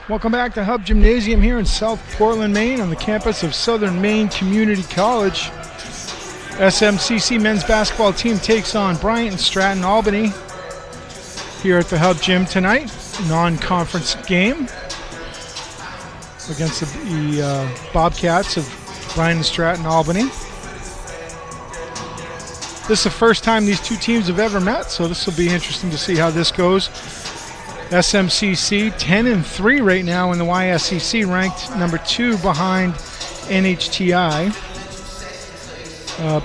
Welcome back to Hub Gymnasium here in South Portland, Maine, on the campus of Southern Maine Community College. SMCC men's basketball team takes on Bryant Stratton, Albany, here at the Hub Gym tonight. Non-conference game against the Bobcats of Bryant Stratton, Albany. This is the first time these two teams have ever met, so this will be interesting to see how this goes. SMCC 10-3 right now in the YSCC, ranked number 2 behind NHTI.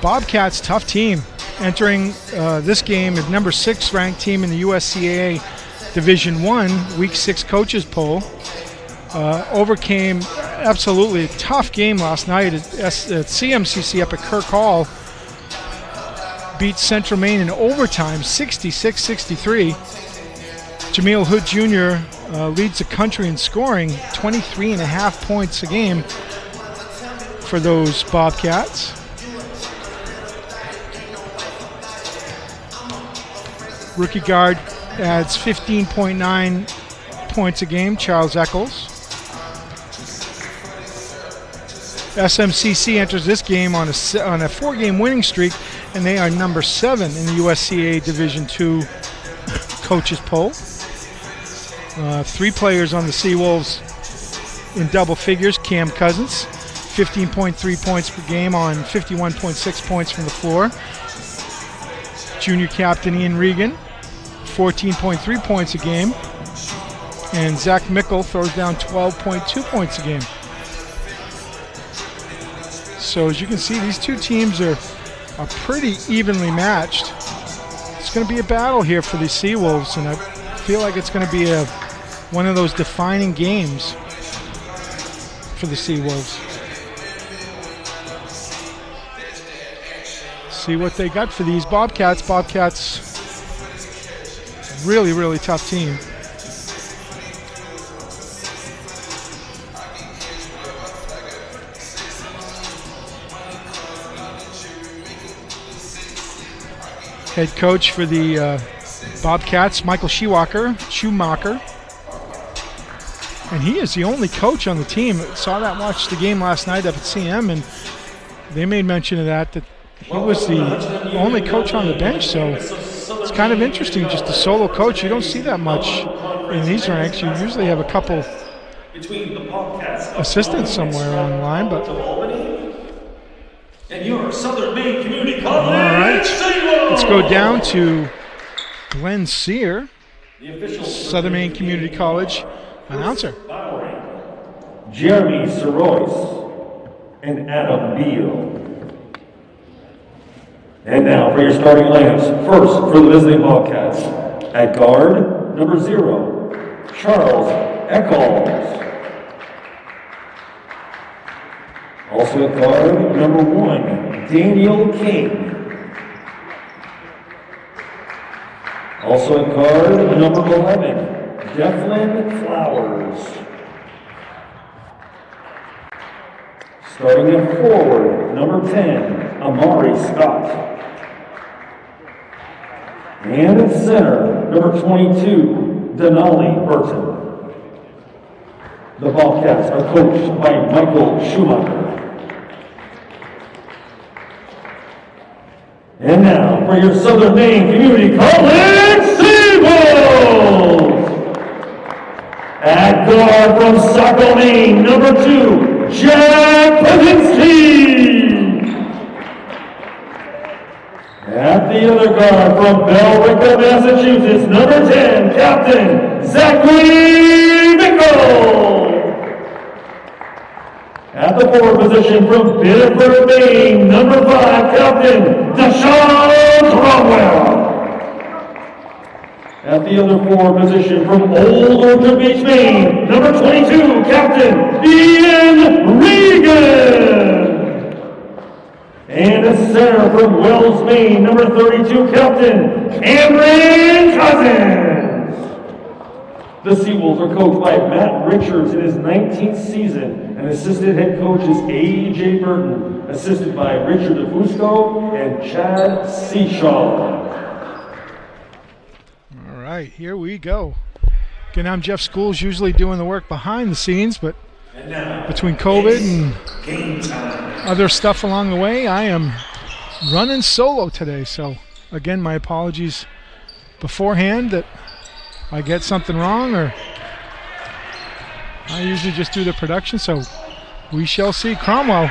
Bobcats, tough team, entering this game as number 6 ranked team in the USCAA Division 1 Week 6 coaches poll. Overcame absolutely a tough game last night at CMCC up at Kirk Hall. Beat Central Maine in overtime 66-63. Jameel Hood Jr. Leads the country in scoring, 23.5 points a game for those Bobcats. Rookie guard adds 15.9 points a game, Charles Eccles. SMCC enters this game on a 4-game winning streak, and they are number 7 in the USCA Division II coaches poll. 3 players on the Seawolves in double figures. Cam Cousins, 15.3 points per game on 51.6 points from the floor. Junior captain Ian Regan, 14.3 points a game. And Zach Mickle throws down 12.2 points a game. So as you can see, these two teams are pretty evenly matched. It's going to be a battle here for the Seawolves, and I feel like it's going to be one of those defining games for the Seawolves. See what they got for these Bobcats. Bobcats, really, really tough team. Head coach for the Bobcats, Michael Schumacher, and he is the only coach on the team. Watched the game last night up at CM, and they made mention of that he was the only coach on the bench, so it's kind of interesting, just a solo coach. You don't see that much in these ranks. You usually have a couple assistants somewhere on the line, but and your Southern Maine Community College. All right, let's go down to Glenn Sear, Southern Maine Community College announcer. Jeremy Sorois and Adam Beal. And now for your starting lineups. First, for the visiting Bobcats, at guard, number 0, Charles Eccles. Also at guard, number 1, Daniel King. Also at guard, number 11, Declan Flowers. Starting at forward, number 10, Amari Scott. And at center, number 22, Denali Burton. The Bobcats are coached by Michael Schumacher. And now, for your Southern Maine Community College Seawolves! At guard from Saco, Maine, number 2, Jack Pazinski! At the other guard from Bellrica, Massachusetts, number 10, Captain Zachary Mickle! At the forward position from Biddeford, Maine, number 5, Captain Deshaun Cromwell. At the other forward position from Old Orchard Beach, Maine, number 22, Captain Ian Regan. And at center from Wells, Maine, number 32, Captain Cameron Cousins. The Seawolves are coached by Matt Richards in his 19th season, and assistant head coach is A.J. Burton, assisted by Richard DeFusco and Chad Seashaw. All right, here we go. Again, I'm Jeff Schools, usually doing the work behind the scenes, but between COVID and other stuff along the way, I am running solo today. So, again, my apologies beforehand that I get something wrong, or I usually just do the production, so we shall see. Cromwell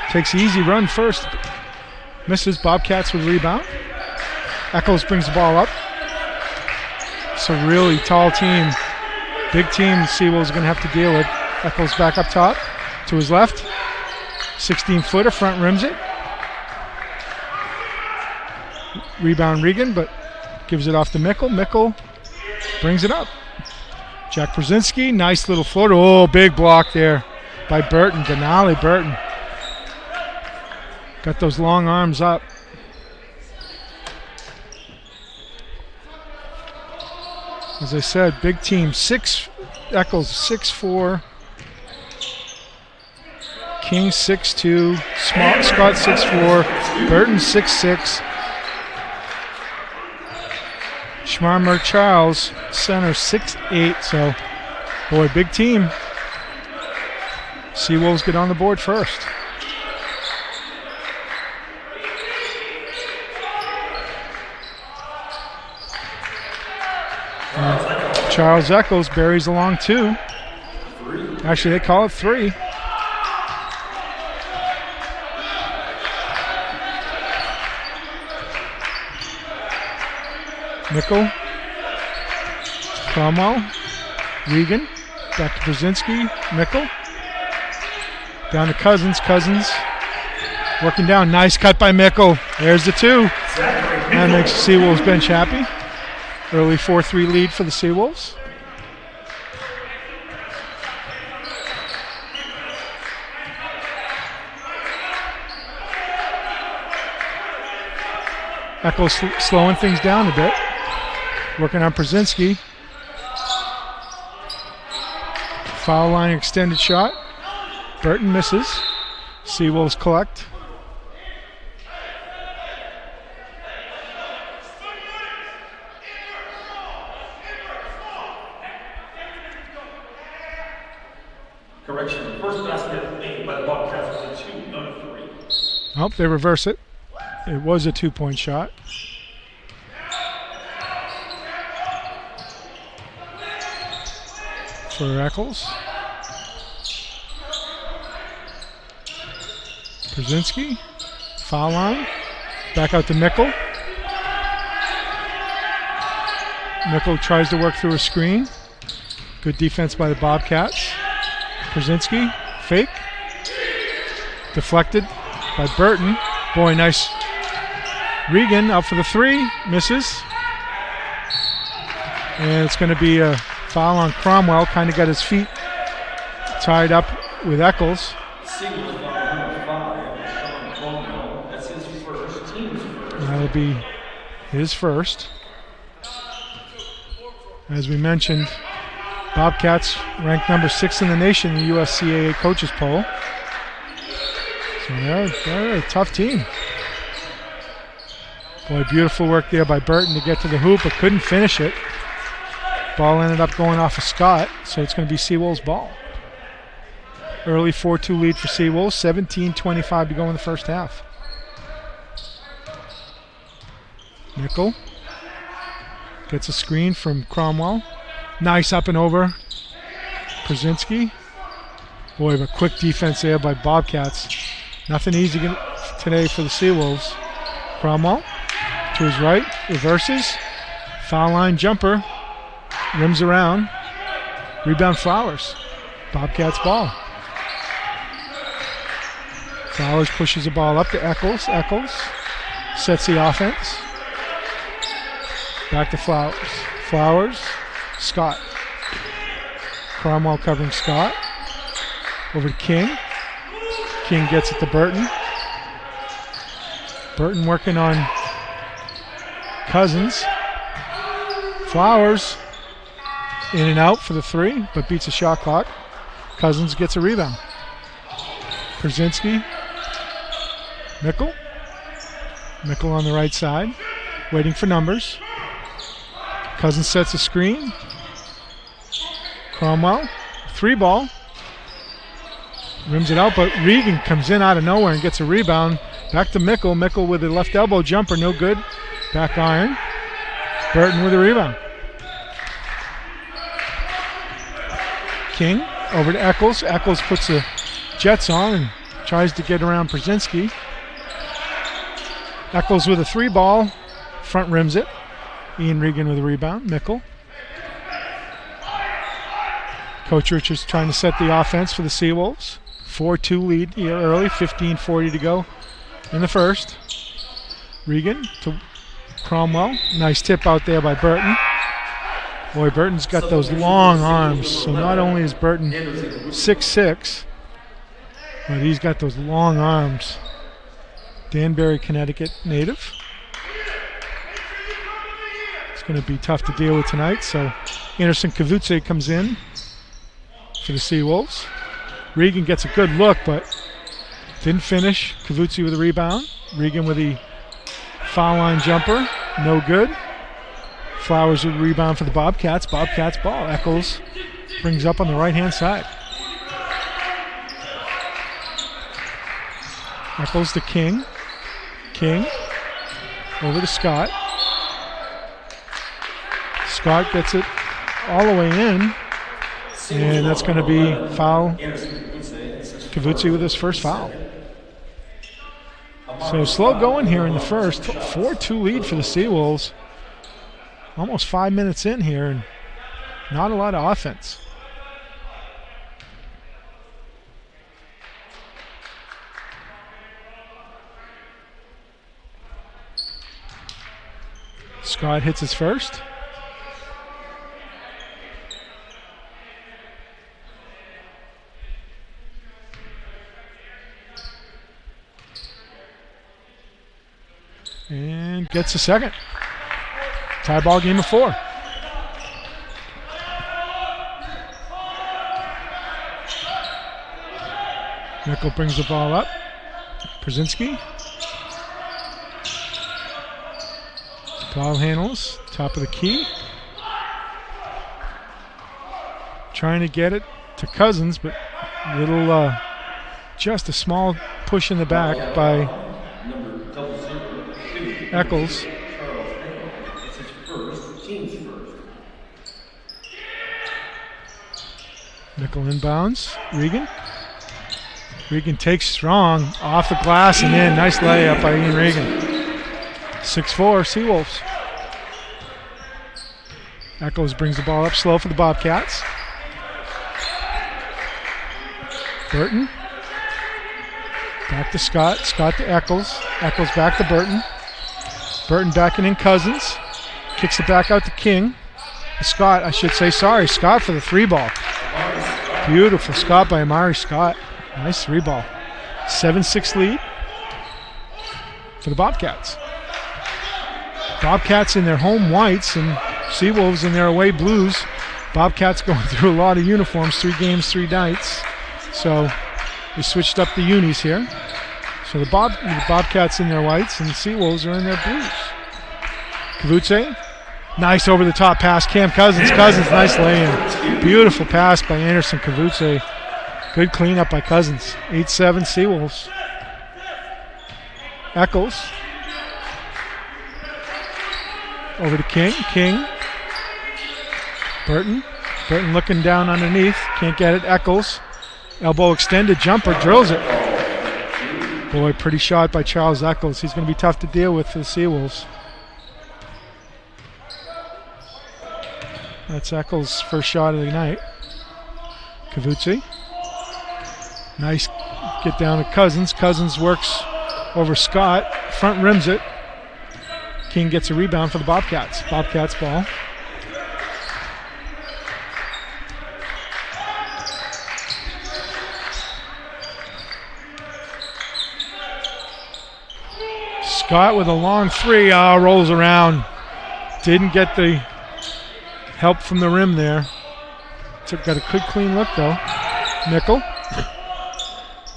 takes the easy run first. Misses. Bobcats with rebound. Eccles brings the ball up. It's a really tall team. Big team Seawolves are going to have to deal with. Eccles back up top to his left. 16-footer, front rims it. Rebound Regan, but gives it off to Mickle. Mickle brings it up. Jack Brzezinski, nice little floater. Oh, big block there by Burton. Denali Burton. Got those long arms up. As I said, big team. Eccles 6'4". King 6'2". Scott 6'4". Burton 6'6". Schmarmer Charles, center 6'8". So, boy, big team. Seawolves get on the board first. Charles Eccles buries along 2. Actually, they call it 3. Mickle, Cromwell, Regan, back to Brzezinski, Mickle, down to Cousins. Cousins working down, nice cut by Mickle. There's the 2. That makes the Seawolves bench happy. Early 4-3 lead for the Seawolves. Eccles slowing things down a bit. Working on Brzezinski. Foul line extended shot. Burton misses. Seawolves collect. Correction, first basket made by the Bobcats was a 2, not a 3. Oh, they reverse it. It was a 2-point shot. For Eccles. Brzezinski. Foul line. Back out to Mickle. Mickle tries to work through a screen. Good defense by the Bobcats. Brzezinski. Fake. Deflected by Burton. Boy, nice. Regan out for the 3. Misses. And it's going to be a foul on Cromwell. Kind of got his feet tied up with Eccles. That's his first, team's first. That'll be his first. As we mentioned, Bobcats ranked number 6 in the nation in the USCAA coaches poll. So they're a tough team. Boy, beautiful work there by Burton to get to the hoop, but couldn't finish it. Ball ended up going off of Scott, so it's going to be Seawolves' ball. Early 4-2 lead for Seawolves, 17:25 to go in the first half. Mickle gets a screen from Cromwell. Nice up and over. Brzezinski. Boy, but quick defense there by Bobcats. Nothing easy today for the Seawolves. Cromwell to his right, reverses. Foul line jumper. Rims around. Rebound Flowers. Bobcats ball. Flowers pushes the ball up to Eccles. Eccles sets the offense. Back to Flowers. Flowers. Scott. Cromwell covering Scott. Over to King. King gets it to Burton. Burton working on Cousins. Flowers in and out for the 3, but beats the shot clock. Cousins gets a rebound. Brzezinski. Mickle. Mickle on the right side, waiting for numbers. Cousins sets a screen. Cromwell, 3-ball. Rims it out, but Regan comes in out of nowhere and gets a rebound. Back to Mickle. Mickle with a left elbow jumper, no good. Back iron. Burton with a rebound. King over to Eccles. Eccles puts the Jets on and tries to get around Brzezinski. Eccles with a 3-ball. Front rims it. Ian Regan with a rebound. Mickle. Coach Richards trying to set the offense for the Seawolves. 4-2 lead here early, 15:40 to go in the first. Regan to Cromwell. Nice tip out there by Burton. Boy, Burton's got those long arms. So not only is Burton 6'6", but he's got those long arms. Danbury, Connecticut native. It's going to be tough to deal with tonight. So Anderson Kavutse comes in for the Seawolves. Regan gets a good look, but didn't finish. Kavutse with a rebound. Regan with the foul line jumper. No good. Flowers with a rebound for the Bobcats. Bobcats ball. Eccles brings up on the right-hand side. Eccles to King. King over to Scott. Scott gets it all the way in. And that's going to be foul. Kavutse with his first foul. So slow going here in the first. 4-2 lead for the Seawolves. Almost 5 minutes in here and not a lot of offense. Scott hits his first. And gets a second. Tie ball game of 4. Mickle brings the ball up. Brzezinski. Ball handles. Top of the key. Trying to get it to Cousins, but little, just a small push in the back by Eccles. Mickle inbounds. Regan. Regan takes strong off the glass and in. Nice layup by Ian Regan. 6-4 Seawolves. Eccles brings the ball up slow for the Bobcats. Burton. Back to Scott. Scott to Eccles. Eccles back to Burton. Burton backing in Cousins. Kicks it back out to King. Scott, I should say, sorry. Scott for the 3-ball. Beautiful Scott by Amari Scott. Nice 3-ball. 7-6 lead for the Bobcats. Bobcats in their home whites and Seawolves in their away blues. Bobcats going through a lot of uniforms, 3 games, 3 nights. So we switched up the unis here. So the Bobcats in their whites and the Seawolves are in their blues. Kavutse. Nice over the top pass. Cam Cousins. Cousins, nice lay-in. Beautiful pass by Anderson Kavutse. Good cleanup by Cousins. 8-7 Seawolves. Eccles. Over to King. King. Burton. Burton looking down underneath. Can't get it. Eccles. Elbow extended jumper. Drills it. Boy, pretty shot by Charles Eccles. He's going to be tough to deal with for the Seawolves. That's Eccles' first shot of the night. Kavutse. Nice get down to Cousins. Cousins works over Scott. Front rims it. King gets a rebound for the Bobcats. Bobcats ball. Scott with a long 3. Rolls around. Didn't get the help from the rim there. Got a good clean look though. Mickle.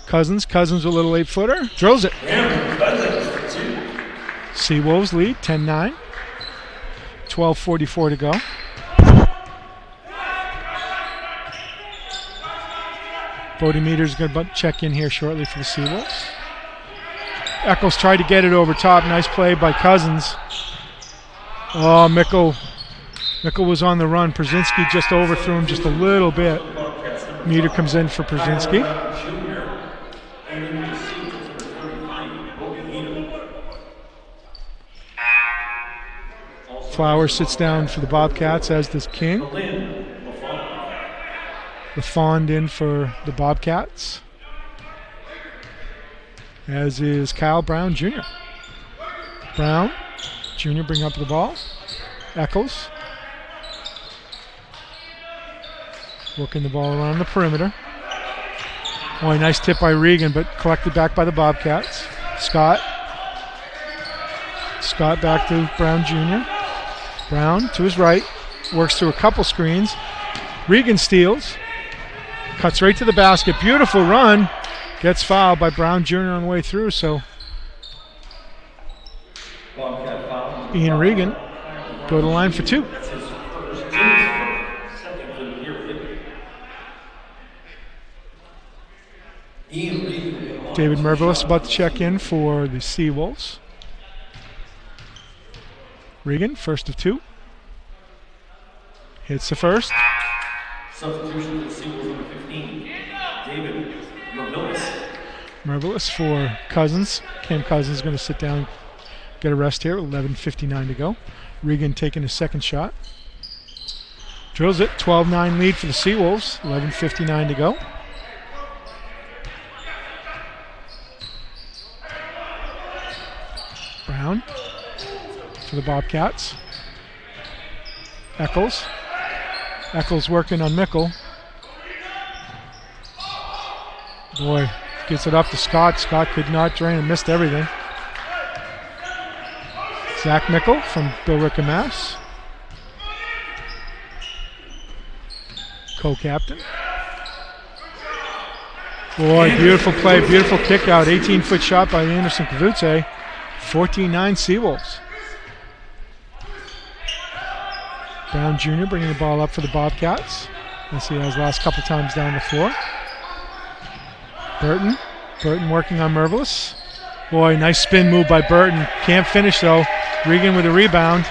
Cousins with a little 8-footer. Drills it. Seawolves lead 10-9. 12:44 to go. Bodie Meter's going to check in here shortly for the Seawolves. Eccles tried to get it over top. Nice play by Cousins. Oh, Mickle was on the run. Przinski just overthrew him just a little bit. Meter comes in for Przinski. Flowers sits down for the Bobcats, as does King. LaFond in for the Bobcats, as is Kyle Brown Jr. Brown Jr. bring up the ball. Eccles working the ball around the perimeter. Oh, a nice tip by Regan, but collected back by the Bobcats. Scott back to Brown Jr. Brown to his right, works through a couple screens. Regan steals, cuts right to the basket. Beautiful run. Gets fouled by Brown Jr. on the way through, so Ian Regan go to the line for two. David Mervelis about to check in for the Seawolves. Regan, first of two. Hits the first. Substitution for the Seawolves, number 15, David Mervelis. Mervelis for Cousins. Cam Cousins is going to sit down, get a rest here. 11:59 to go. Regan taking his second shot. Drills it. 12-9 lead for the Seawolves. 11:59 to go. Brown for the Bobcats. Eccles working on Mickle. Boy, gets it up to Scott. Scott could not drain and missed everything. Zach Mickle from Billerica, Mass. Co-captain. Boy, beautiful play, beautiful kick out. 18-foot shot by Anderson Kavutse. 14-9 Seawolves. Brown Jr. bringing the ball up for the Bobcats. As he has last couple times down the floor. Burton working on Mervelis. Boy, nice spin move by Burton. Can't finish though. Regan with a rebound.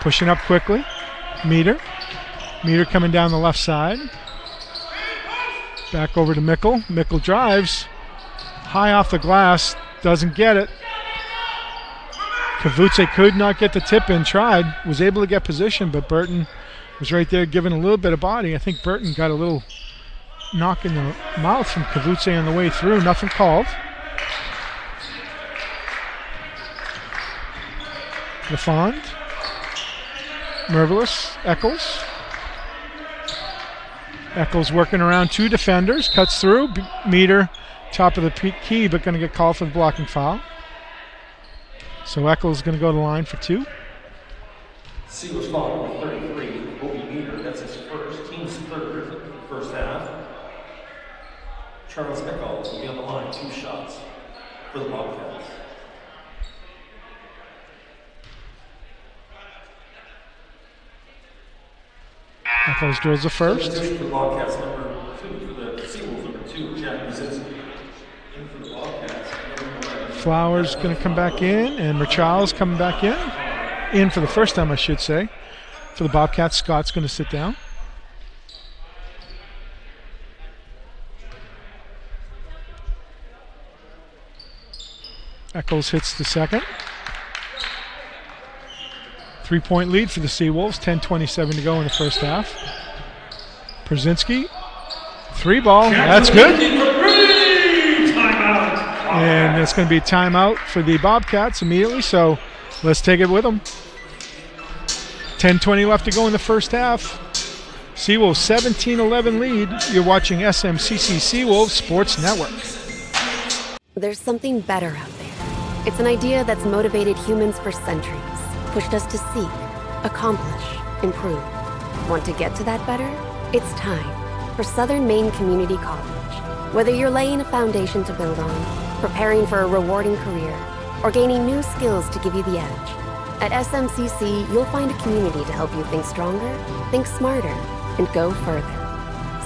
Pushing up quickly. Meter coming down the left side. Back over to Mickle. Mickle drives. High off the glass. Doesn't get it. Kavutse could not get the tip in. Tried. Was able to get position, but Burton was right there giving a little bit of body. I think Burton got a little knock in the mouth from Kavutse on the way through. Nothing called. LaFond. Mervelis. Eccles working around two defenders. Cuts through. Meter, top of the key, but going to get called for the blocking foul. So Eccles is going to go to the line for two. Seawolves foul number 33, Bobby Meter. That's his first, team's third, first half. Charles Eccles will be on the line, 2 shots for the Bobcats. Eccles drills the first. For the Bobcats, number 2, for the Seawolves, number 2, Jack Brzezinski. In for the Bobcats, number 11. Flowers going to come back in, and Merchales coming back in. In for the first time, I should say. For the Bobcats, Scott's going to sit down. Eccles hits the second. 3-point lead for the Seawolves. 10:27 to go in the first half. Przinski, 3-ball. That's good. And it's going to be a timeout for the Bobcats immediately, so let's take it with them. 10:20 left to go in the first half. Seawolves 17-11 lead. You're watching SMCC Seawolves Sports Network. There's something better out there. It's an idea that's motivated humans for centuries, pushed us to seek, accomplish, improve. Want to get to that better? It's time for Southern Maine Community College. Whether you're laying a foundation to build on, preparing for a rewarding career, or gaining new skills to give you the edge, at SMCC, you'll find a community to help you think stronger, think smarter, and go further.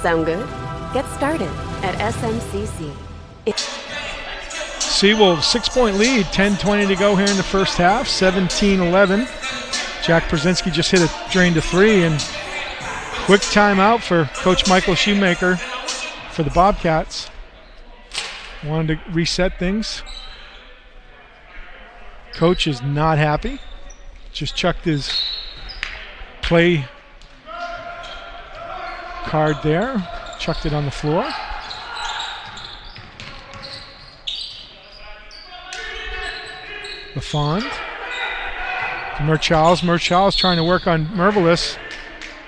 Sound good? Get started At SMCC, Seawolves 6-point lead, 10:20 to go here in the first half, 17-11. Jack Brzezinski just hit a drain to 3, and quick timeout for Coach Michael Shoemaker for the Bobcats. Wanted to reset things. Coach is not happy. Just chucked his play card there, chucked it on the floor. LaFond to Merchals. Merchals trying to work on Mervelis,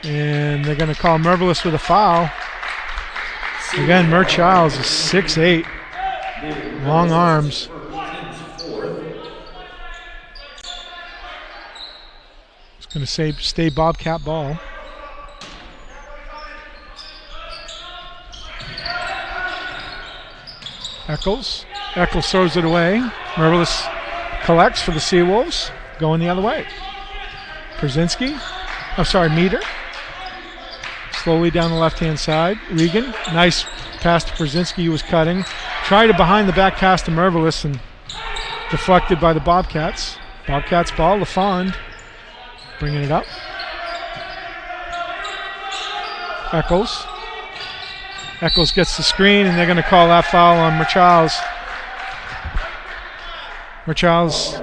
and they're going to call Mervelis with a foul. Again, Merchals is 6'8", long arms. It's going to stay Bobcat ball. Eccles throws it away. Mervelis collects for the Seawolves, going the other way. Meter. Slowly down the left-hand side. Regan, nice pass to Brzezinski, who was cutting. Tried a behind-the-back pass to Mervelis and deflected by the Bobcats. Bobcats ball, LaFond bringing it up. Eccles gets the screen, and they're going to call that foul on Merchals. Merchals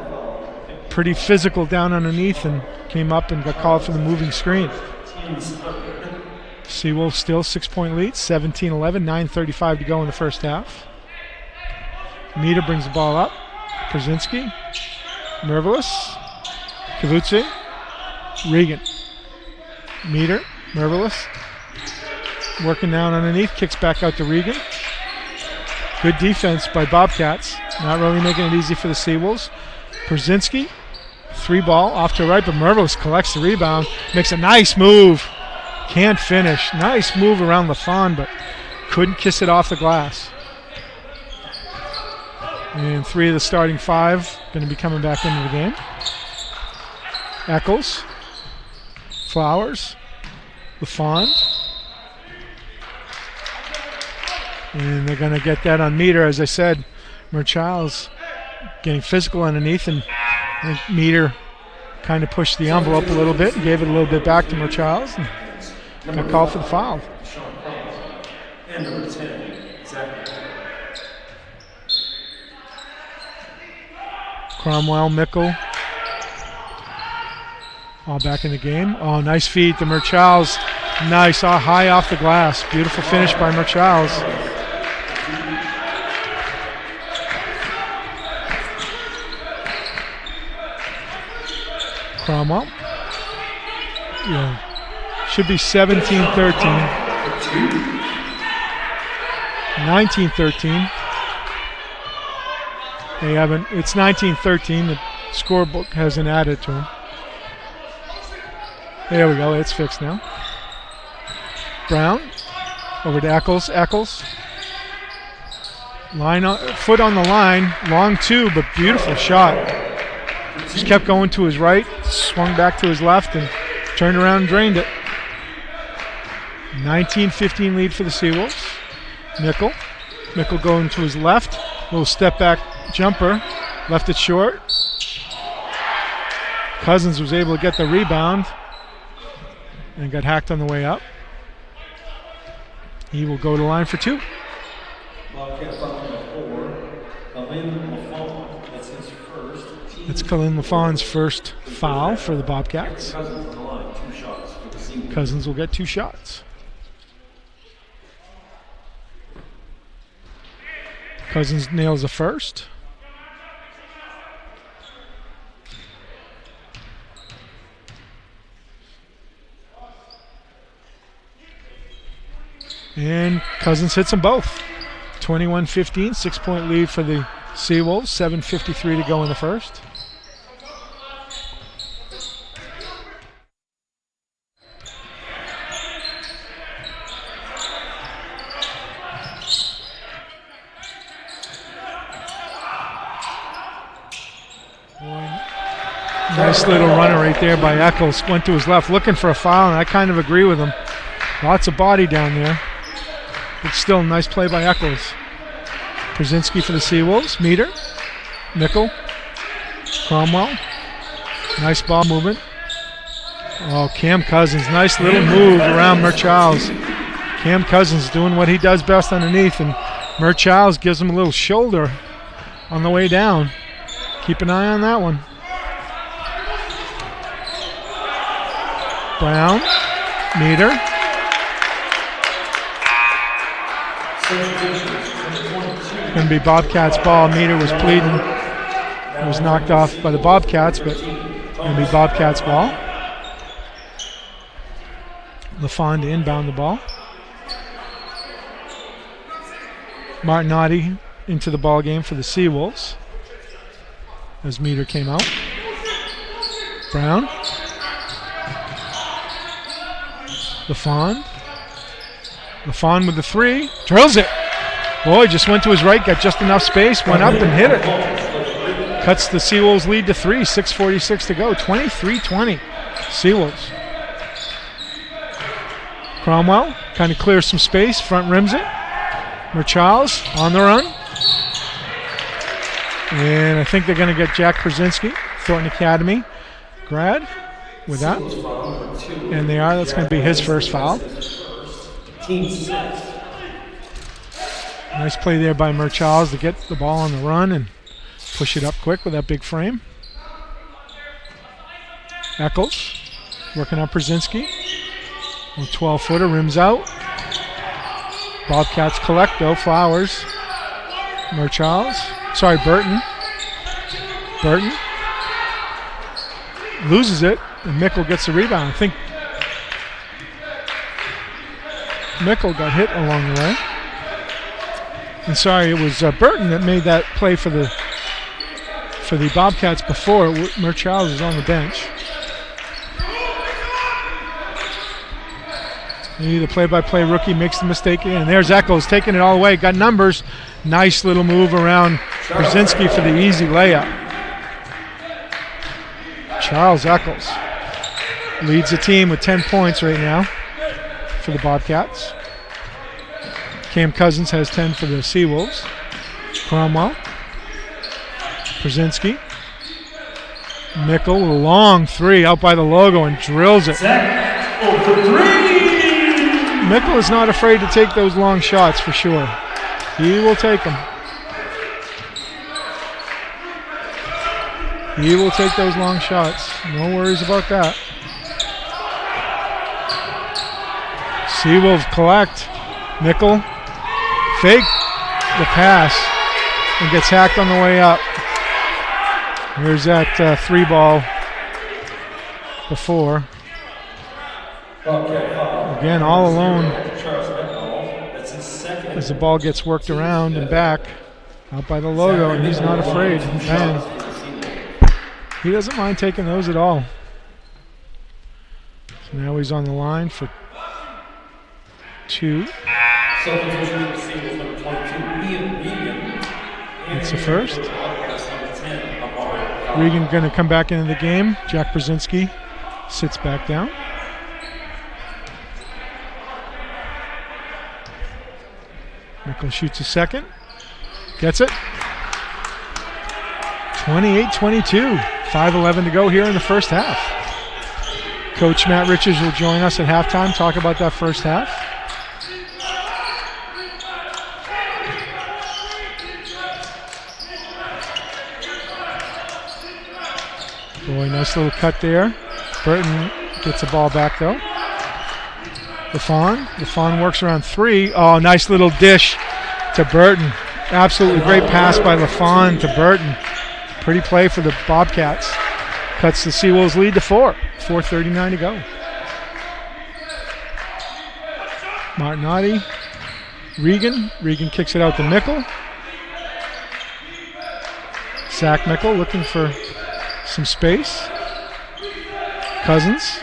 pretty physical down underneath and came up and got called for the moving screen. Seawolves still 6-point lead, 17-11, 9:35 to go in the first half. Meter brings the ball up. Brzezinski, Mervelis, Kavutse, Regan. Meter, Mervelis, working down underneath, kicks back out to Regan. Good defense by Bobcats. Not really making it easy for the Seawolves. Brzezinski, 3-ball off to the right, but Mervelis collects the rebound. Makes a nice move. Can't finish. Nice move around LaFond, but couldn't kiss it off the glass. And 3 of the starting 5 going to be coming back into the game. Eccles, Flowers, LaFond. And they're going to get that on Meter. As I said, Merchals getting physical underneath, and I think Meter kind of pushed the envelope a little bit and gave it a little bit back to Merchals and got called for the foul. And number 10, Zach. Cromwell, Mickle, all back in the game. Oh, nice feed to Merchals. Nice, high off the glass. Beautiful finish by Merchals. Cromwell. Yeah. Should be 17-13. 19-13. They haven't, it's 19-13. The scorebook hasn't added to them. There we go, it's fixed now. Brown over to Eccles. Foot on the line, long 2, but beautiful shot. Just kept going to his right, swung back to his left, and turned around and drained it. 19-15 lead for the Seawolves. Mickle going to his left, little step back jumper, left it short. Cousins was able to get the rebound and got hacked on the way up. He will go to the line for 2. It's Kalin LaFond's first foul for the Bobcats. Cousins will get 2 shots. Cousins nails the first. And Cousins hits them both. 21-15, 6-point lead for the Seawolves, 7:53 to go in the first. Nice little runner right there by Eccles. Went to his left looking for a foul, and I kind of agree with him. Lots of body down there. but still nice play by Eccles. Brzezinski for the Seawolves. Meter. Mickle. Cromwell. Nice ball movement. Oh, Cam Cousins. Nice little move around Murchow's. Cam Cousins doing what he does best underneath, and Murchow's gives him a little shoulder on the way down. Keep an eye on that one. Brown. Meter. Going to be Bobcats ball. Meter was pleading. It was knocked off by the Bobcats, but going to be Bobcats ball. LaFond to inbound the ball. Martinotti into the ball game for the Seawolves as Meter came out. Brown. LaFond. LaFond with the three. Drills it. Boy, just went to his right, got just enough space, went up and hit it. Cuts the Seawolves lead to 3, 6:46 to go. 23-20. Seawolves. Cromwell kind of clears some space, front rims it. Murchow's on the run. And I think they're going to get Jack Brzezinski, Thornton Academy grad, with that. And they are. That's going to be his first foul. Nice play there by Murchow's to get the ball on the run and push it up quick with that big frame. Eccles working on Brzezinski. 12-footer, rims out. Bobcats collect though. Flowers. Murchow's. Sorry, Burton. Burton loses it, and Mickle gets the rebound. I think Mickle got hit along the way. And sorry, it was Burton that made that play for the Bobcats before. Murchow's is on the bench. Maybe the play-by-play rookie makes the mistake again. And there's Eccles taking it all away. Got numbers. Nice little move around Brzezinski for the easy layup. Charles Eccles leads the team with 10 points right now for the Bobcats. Cam Cousins has 10 for the Seawolves. Cromwell. Brzezinski. Mickle with a long three out by the logo and drills it. Mickle is not afraid to take those long shots for sure. He will take them. He will take those long shots. No worries about that. Seawolves collect. Mickle fake the pass and gets hacked on the way up. Here's that three ball before. Again, all alone as the ball gets worked around and back out by the logo, and he's not afraid. Man, he doesn't mind taking those at all. So now he's on the line for two. It's the first. Regan going to come back into the game. Jack Brzezinski sits back down. Mickle shoots a second. Gets it. 28-22. 5:11 to go here in the first half. Coach Matt Richards will join us at halftime, talk about that first half. Boy, nice little cut there. Burton gets the ball back though. LaFond works around three. Oh, nice little dish to Burton. Absolutely great pass by LaFond to Burton. Pretty play for the Bobcats. Cuts the Seawolves lead to 4. 4:39 to go. Martinotti. Regan kicks it out to Mickle. Zach Mickle looking for some space. Cousins.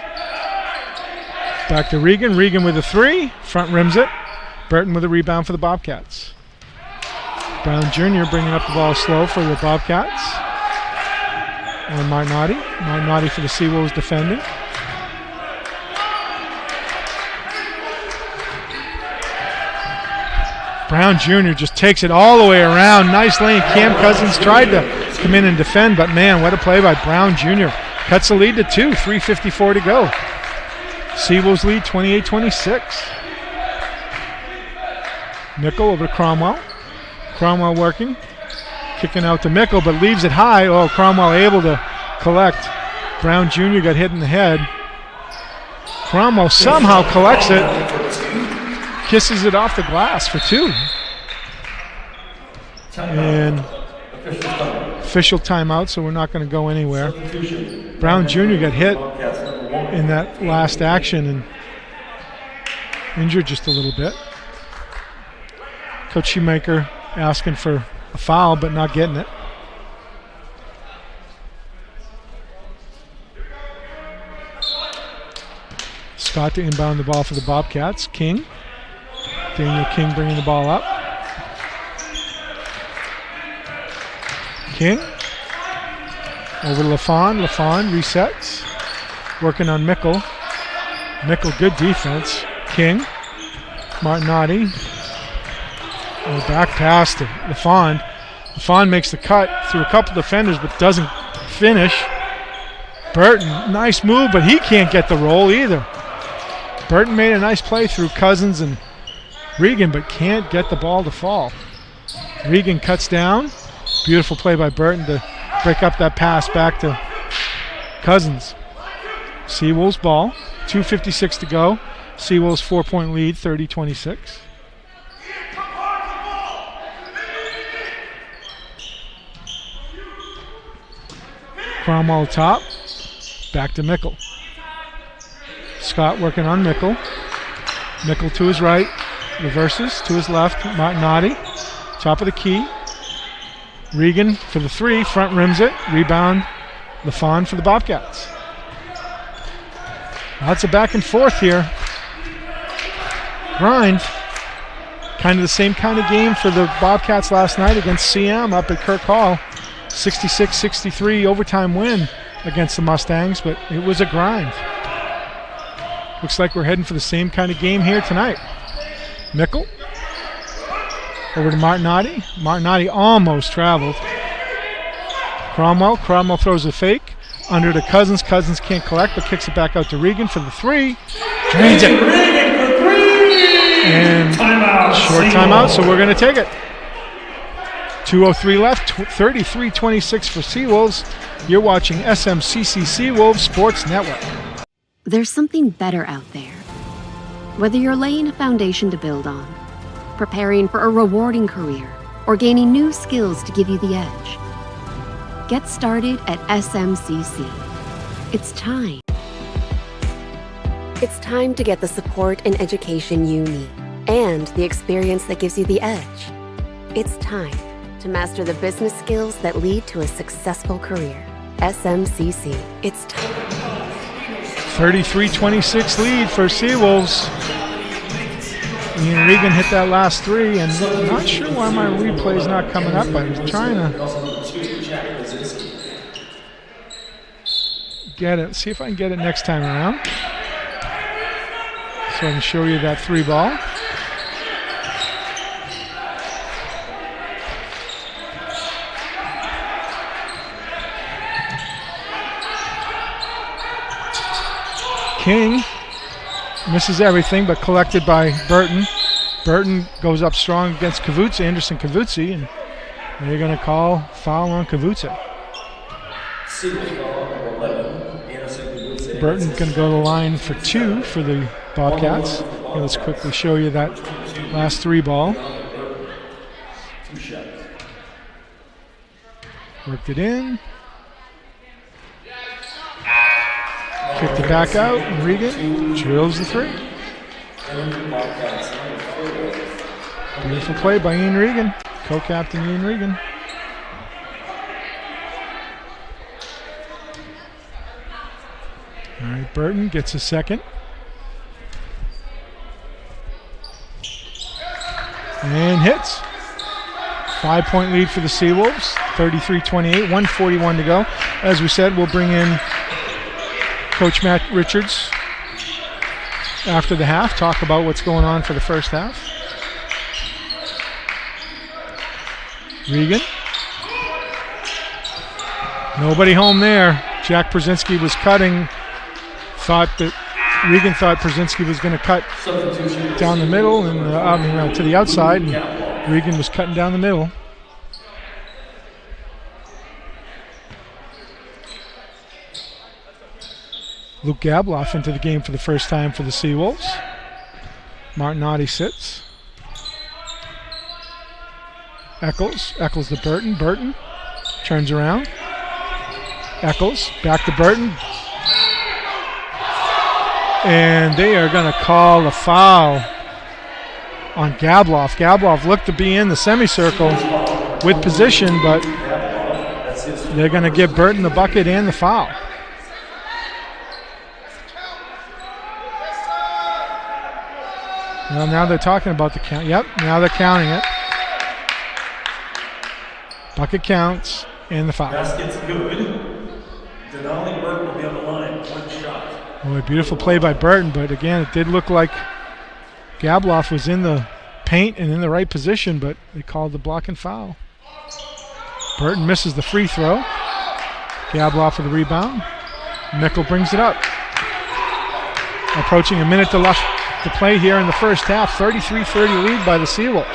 Back to Regan. Regan with a three. Front rims it. Burton with a rebound for the Bobcats. Brown Jr. bringing up the ball slow for the Bobcats. And Martinotti. Martinotti for the Seawolves defending. Brown Jr. just takes it all the way around. Nice lane. Cam Cousins tried to come in and defend, but man, what a play by Brown Jr. Cuts the lead to 2, 3:54 to go. Seawolves lead 28-26. Mickle over to Cromwell. Cromwell working. Kicking out to Mickle, but leaves it high. Oh, Cromwell able to collect. Brown Jr. got hit in the head. Cromwell somehow collects it. Kisses it off the glass for 2. And official timeout, so we're not going to go anywhere. Brown Jr. got hit in that last action and injured just a little bit. Coach Shoemaker asking for a foul, but not getting it. Scott to inbound the ball for the Bobcats. King. Daniel King bringing the ball up. King. Over to LaFawn. LaFawn resets. Working on Mickle. Mickle, good defense. King. Martinotti. Back pass to LaFawn. LaFawn makes the cut through a couple defenders but doesn't finish. Burton, nice move, but he can't get the roll either. Burton made a nice play through Cousins and Regan, but can't get the ball to fall. Regan cuts down. Beautiful play by Burton to break up that pass back to Cousins. Seawolves ball. 2:56 to go. Seawolves 4-point lead, 30-26. Cromwell top. Back to Mickle. Scott working on Mickle. Mickle to his right. Reverses to his left. Martinotti. Top of the key. Regan for the 3. Front rims it. Rebound. LaFawn for the Bobcats. Lots of back and forth here. Grind. Kind of the same kind of game for the Bobcats last night against CM up at Kirk Hall. 66-63 overtime win against the Mustangs, but it was a grind. Looks like we're heading for the same kind of game here tonight. Mickle. Over to Martinotti. Martinotti almost traveled. Cromwell. Cromwell throws a fake. Under to Cousins. Cousins can't collect, but kicks it back out to Regan for the 3. Drains it. And short timeout, so we're going to take it. 2:03 left, 33-26 for Seawolves. You're watching SMCC Seawolves Sports Network. There's something better out there. Whether you're laying a foundation to build on, preparing for a rewarding career, or gaining new skills to give you the edge, get started at SMCC. It's time. It's time to get the support and education you need, and the experience that gives you the edge. It's time to master the business skills that lead to a successful career. SMCC. It's time. 33-26 lead for Seawolves. Ian Regan hit that last 3, and I'm not sure why my replay's not coming up. I was trying to get it. See if I can get it next time around. So I can show you that 3 ball. King misses everything, but collected by Burton. Burton goes up strong against Kavutse, Anderson Kavutse, and they're going to call foul on Kavutse. Burton's going to go to the line for 2 for the Bobcats. Here, let's quickly show you that last 3 ball. Worked it in. Kicked it back out, and Regan drills the 3. Beautiful play by Ian Regan, co-captain Ian Regan. All right, Burton gets a second. And hits. 5-point lead for the Seawolves, 33-28, 1:41 to go. As we said, we'll bring in Coach Matt Richards after the half, talk about what's going on for the first half. Regan. Nobody home there. Jack Brzezinski was cutting. Regan thought Brzezinski was going to cut down the middle and to the outside. And Regan was cutting down the middle. Luke Gabloff into the game for the first time for the Seawolves. Martinotti sits. Eccles to Burton. Burton turns around. Eccles back to Burton. And they are going to call a foul on Gabloff. Gabloff looked to be in the semicircle with position, but they're going to give Burton the bucket and the foul. Well, now they're talking about the count. Yep, now they're counting it. Bucket counts and the foul. Basket's good. Denali Burton will be on the line. One shot. Boy, beautiful play by Burton, but again, it did look like Gabloff was in the paint and in the right position, but they called the block and foul. Burton misses the free throw. Gabloff for the rebound. Mickle brings it up. Approaching a minute left to play here in the first half. 33-30 lead by the Seawolves.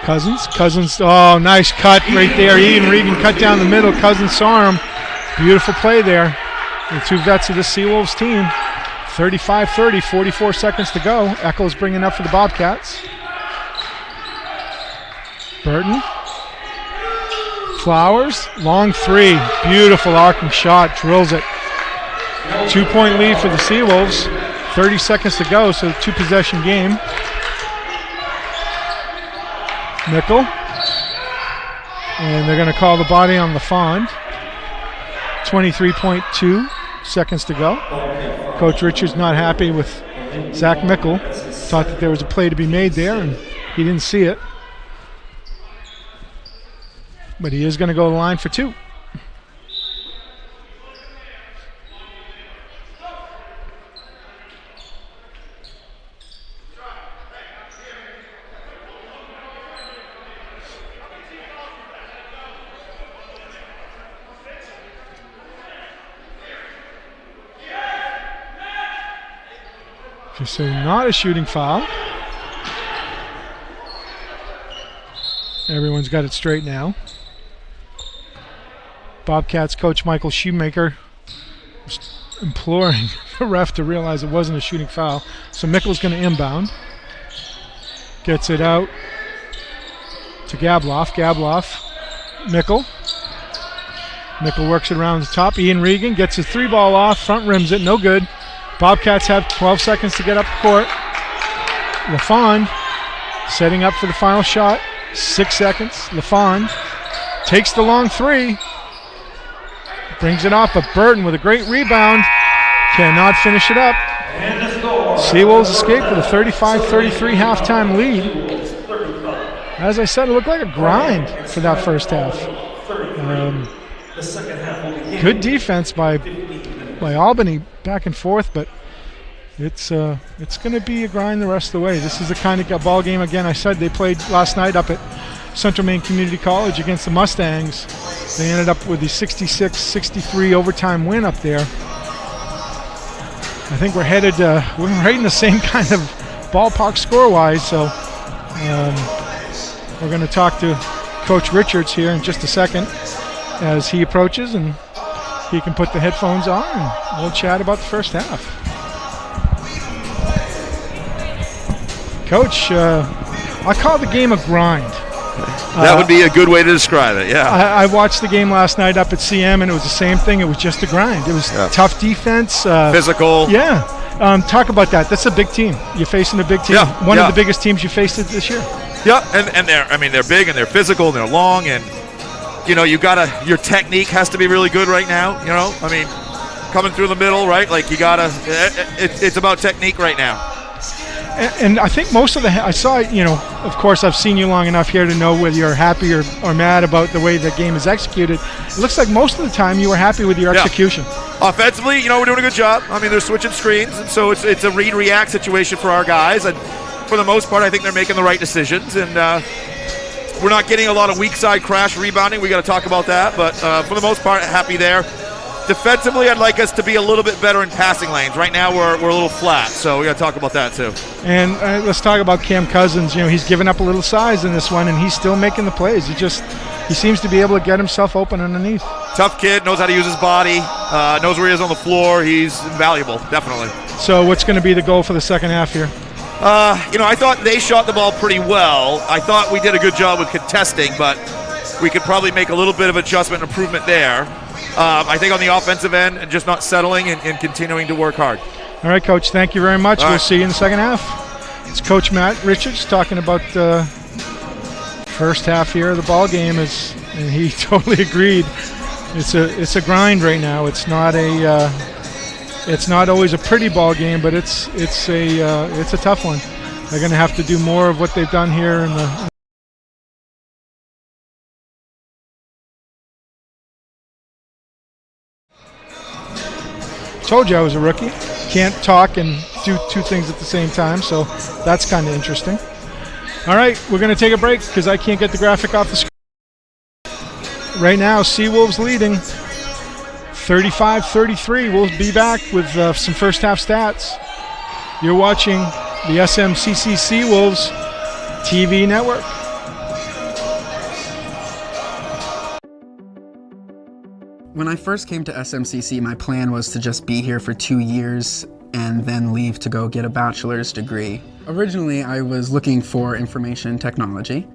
Cousins, oh, nice cut right there. Ian Regan cut down the middle. Cousins saw him. Beautiful play there. The two vets of the Seawolves team. 35-30, 44 seconds to go. Eccles bringing up for the Bobcats. Burton. Flowers, long three. Beautiful arcing shot, drills it. 2-point lead for the Seawolves. 30 seconds to go, so two-possession game. Mickle. And they're going to call the body on LaFond. 23.2 seconds to go. Coach Richards not happy with Zach Mickle. Thought that there was a play to be made there, and he didn't see it. But he is going to go to the line for two. So not a shooting foul. Everyone's got it straight now. Bobcats coach Michael Shoemaker was imploring the ref to realize it wasn't a shooting foul. So Mickle's going to inbound. Gets it out to Gabloff. Mickle. Mickle works it around the top. Ian Regan gets his three ball off. Front rims it. No good. Bobcats have 12 seconds to get up the court. LaFond setting up for the final shot. 6 seconds. LaFond takes the long three. Brings it off, but Burton with a great rebound cannot finish it up. Seawolves escape with a 35-33 halftime lead. As I said, it looked like a grind for that first half. Good defense by Albany back and forth, but it's going to be a grind the rest of the way. This is the kind of ball game, again, I said they played last night up at Central Maine Community College against the Mustangs. They ended up with the 66-63 overtime win up there. I think we're headed, we're right in the same kind of ballpark score-wise, so we're going to talk to Coach Richards here in just a second as he approaches, and he can put the headphones on and we'll chat about the first half. Coach, I call the game a grind. That would be a good way to describe it, yeah. I watched the game last night up at CM, and it was the same thing. It was just a grind. It was tough defense. Physical. Yeah. Talk about that. That's a big team. You're facing a big team. Yeah, One of the biggest teams you faced this year. Yeah, and they're big and they're physical and they're long, and your technique has to be really good right now. Coming through the middle, right? Like it's about technique right now. And I think most of I saw, of course, I've seen you long enough here to know whether you're happy or mad about the way the game is executed. It looks like most of the time you were happy with your execution. Offensively, we're doing a good job. I mean, they're switching screens, and so it's a read-react situation for our guys. And for the most part, I think they're making the right decisions. And we're not getting a lot of weak side crash rebounding. We got to talk about that. But for the most part, happy there. Defensively, I'd like us to be a little bit better in passing lanes. Right now, we're a little flat, so we got to talk about that too. And let's talk about Cam Cousins. He's given up a little size in this one, and he's still making the plays. He seems to be able to get himself open underneath. Tough kid, knows how to use his body, knows where he is on the floor. He's invaluable, definitely. So what's going to be the goal for the second half here? I thought they shot the ball pretty well. I thought we did a good job with contesting, but we could probably make a little bit of adjustment and improvement there. I think on the offensive end, and just not settling and continuing to work hard. All right, Coach, thank you very much. We'll see you in the second half. It's Coach Matt Richards talking about the first half here of the ball game, and he totally agreed. It's a grind right now. It's not always a pretty ball game, but it's a tough one. They're going to have to do more of what they've done here in the. Told you I was a rookie. Can't talk and do two things at the same time, so that's kind of interesting. All right, we're going to take a break because I can't get the graphic off the screen. Right now, Seawolves leading 35-33. We'll be back with some first half stats. You're watching the SMCC Seawolves TV network. When I first came to SMCC, my plan was to just be here for 2 years and then leave to go get a bachelor's degree. Originally, I was looking for information technology.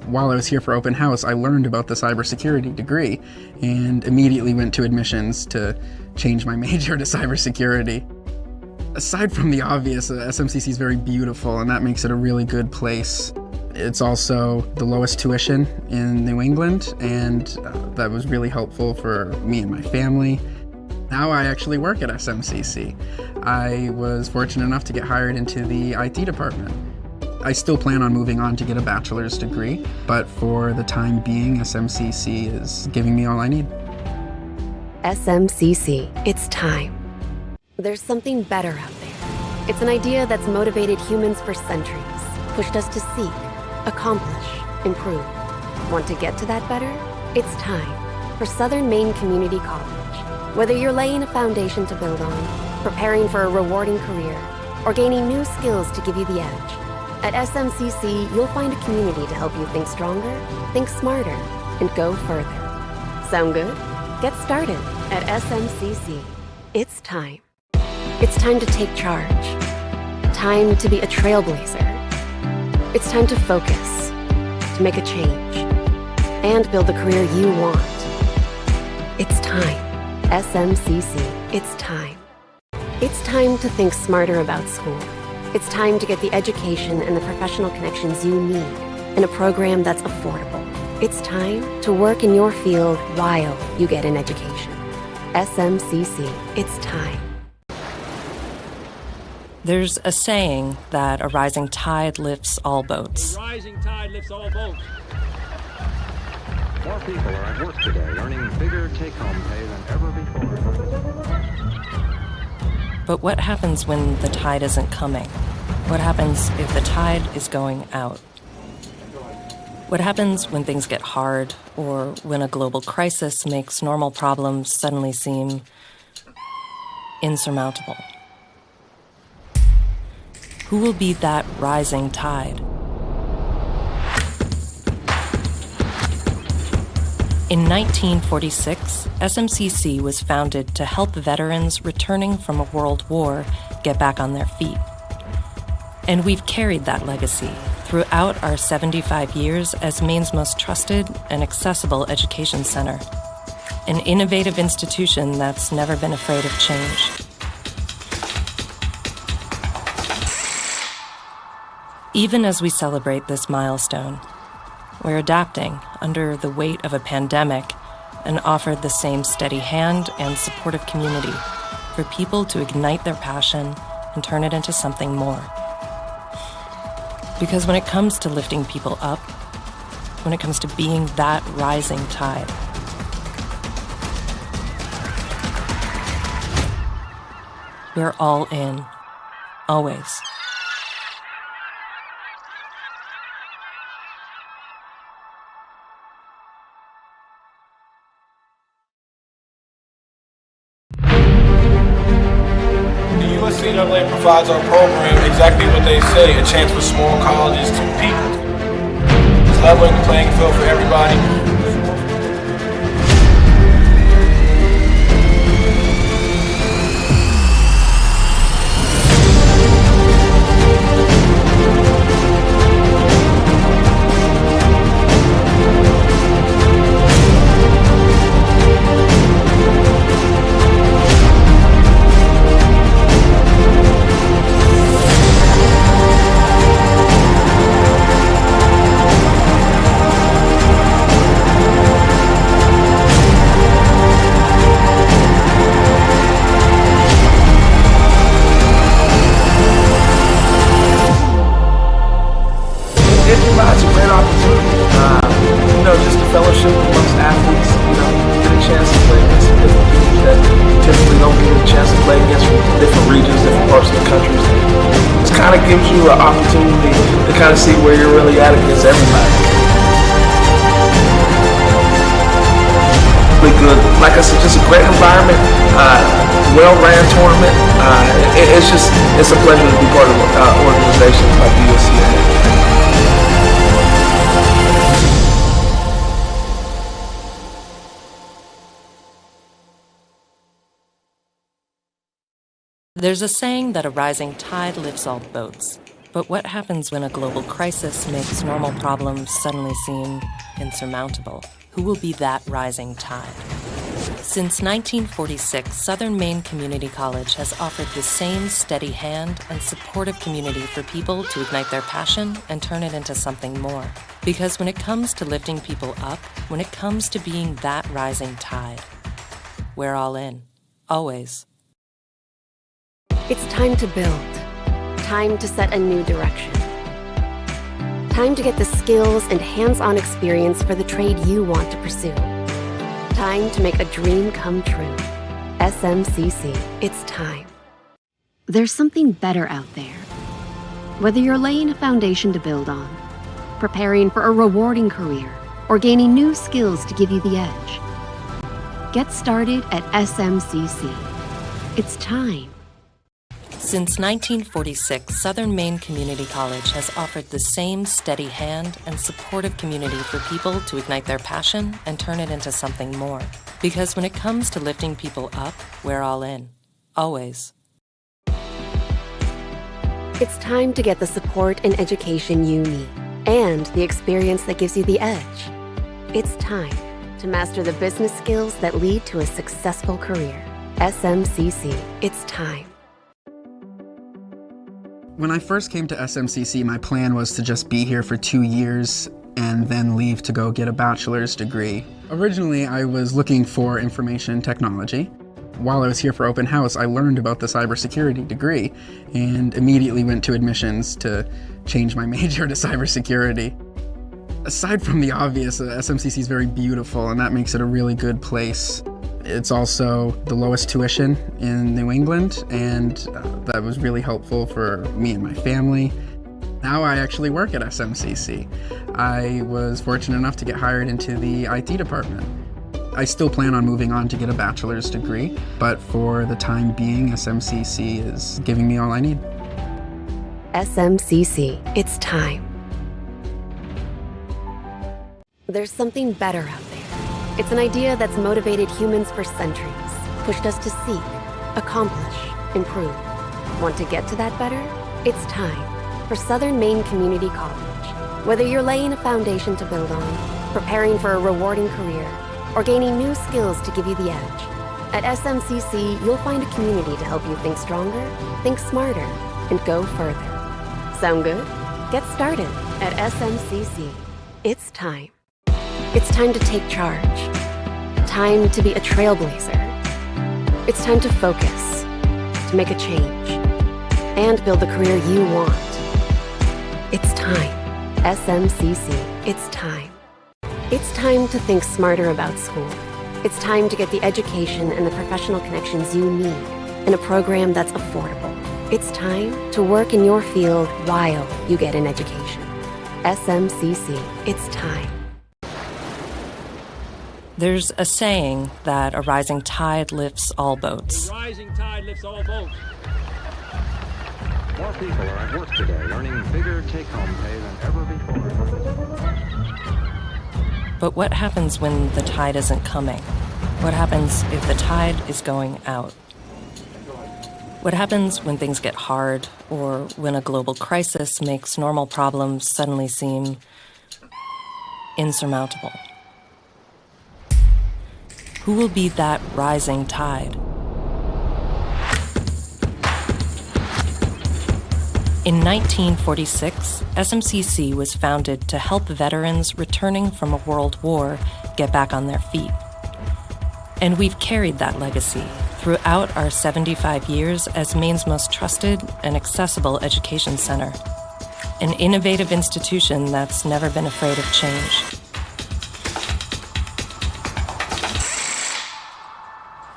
While I was here for open house, I learned about the cybersecurity degree and immediately went to admissions to change my major to cybersecurity. Aside from the obvious, SMCC is very beautiful, and that makes it a really good place. It's also the lowest tuition in New England, and that was really helpful for me and my family. Now I actually work at SMCC. I was fortunate enough to get hired into the IT department. I still plan on moving on to get a bachelor's degree, but for the time being, SMCC is giving me all I need. SMCC, it's time. There's something better out there. It's an idea that's motivated humans for centuries, pushed us to seek, accomplish, improve. Want to get to that better? It's time for Southern Maine Community College. Whether you're laying a foundation to build on, preparing for a rewarding career, or gaining new skills to give you the edge, at SMCC, you'll find a community to help you think stronger, think smarter, and go further. Sound good? Get started at SMCC. It's time. It's time to take charge. Time to be a trailblazer. It's time to focus, to make a change, and build the career you want. It's time. SMCC, it's time. It's time to think smarter about school. It's time to get the education and the professional connections you need in a program that's affordable. It's time to work in your field while you get an education. SMCC, it's time. There's a saying that a rising tide lifts all boats. A rising tide lifts all boats. More people are at work today, earning bigger take-home pay than ever before. But what happens when the tide isn't coming? What happens if the tide is going out? What happens when things get hard, or when a global crisis makes normal problems suddenly seem insurmountable? Who will be that rising tide? In 1946, SMCC was founded to help veterans returning from a world war get back on their feet. And we've carried that legacy throughout our 75 years as Maine's most trusted and accessible education center, an innovative institution that's never been afraid of change. Even as we celebrate this milestone, we're adapting under the weight of a pandemic and offered the same steady hand and supportive community for people to ignite their passion and turn it into something more. Because when it comes to lifting people up, when it comes to being that rising tide, we're all in, always. NCAA provides our program exactly what they say, a chance for small colleges to compete. It's leveling the playing field for everybody. It provides a great opportunity, just to fellowship amongst athletes, get a chance to play against some different teams that typically don't get a chance to play against from different regions, different parts of the country. It kind of gives you an opportunity to kind of see where you're really at against everybody. Really good. Like I said, just a great environment, well-ran tournament. It's a pleasure to be part of organizations like the USCA. There's a saying that a rising tide lifts all boats. But what happens when a global crisis makes normal problems suddenly seem insurmountable? Who will be that rising tide? Since 1946, Southern Maine Community College has offered the same steady hand and supportive community for people to ignite their passion and turn it into something more. Because when it comes to lifting people up, when it comes to being that rising tide, we're all in, always. It's time to build. Time to set a new direction. Time to get the skills and hands-on experience for the trade you want to pursue. Time to make a dream come true. SMCC, it's time. There's something better out there. Whether you're laying a foundation to build on, preparing for a rewarding career, or gaining new skills to give you the edge, get started at SMCC. It's time. Since 1946, Southern Maine Community College has offered the same steady hand and supportive community for people to ignite their passion and turn it into something more. Because when it comes to lifting people up, we're all in, always. It's time to get the support and education you need, and the experience that gives you the edge. It's time to master the business skills that lead to a successful career. SMCC, it's time. When I first came to SMCC, my plan was to just be here for 2 years and then leave to go get a bachelor's degree. Originally, I was looking for information technology. While I was here for open house, I learned about the cybersecurity degree and immediately went to admissions to change my major to cybersecurity. Aside from the obvious, SMCC is very beautiful, and that makes it a really good place. It's also the lowest tuition in New England, and that was really helpful for me and my family. Now I actually work at SMCC. I was fortunate enough to get hired into the IT department. I still plan on moving on to get a bachelor's degree, but for the time being, SMCC is giving me all I need. SMCC, it's time. There's something better out there. It's an idea that's motivated humans for centuries, pushed us to seek, accomplish, improve. Want to get to that better? It's time for Southern Maine Community College. Whether you're laying a foundation to build on, preparing for a rewarding career, or gaining new skills to give you the edge, at SMCC, you'll find a community to help you think stronger, think smarter, and go further. Sound good? Get started at SMCC. It's time. It's time to take charge. Time to be a trailblazer. It's time to focus, to make a change, and build the career you want. It's time. SMCC, it's time. It's time to think smarter about school. It's time to get the education and the professional connections you need in a program that's affordable. It's time to work in your field while you get an education. SMCC, it's time. There's a saying that a rising tide lifts all boats. A rising tide lifts all boats. More people are at work today, earning bigger take-home pay than ever before. But what happens when the tide isn't coming? What happens if the tide is going out? What happens when things get hard, or when a global crisis makes normal problems suddenly seem insurmountable? Who will be that rising tide? In 1946, SMCC was founded to help veterans returning from a world war get back on their feet. And we've carried that legacy throughout our 75 years as Maine's most trusted and accessible education center, an innovative institution that's never been afraid of change.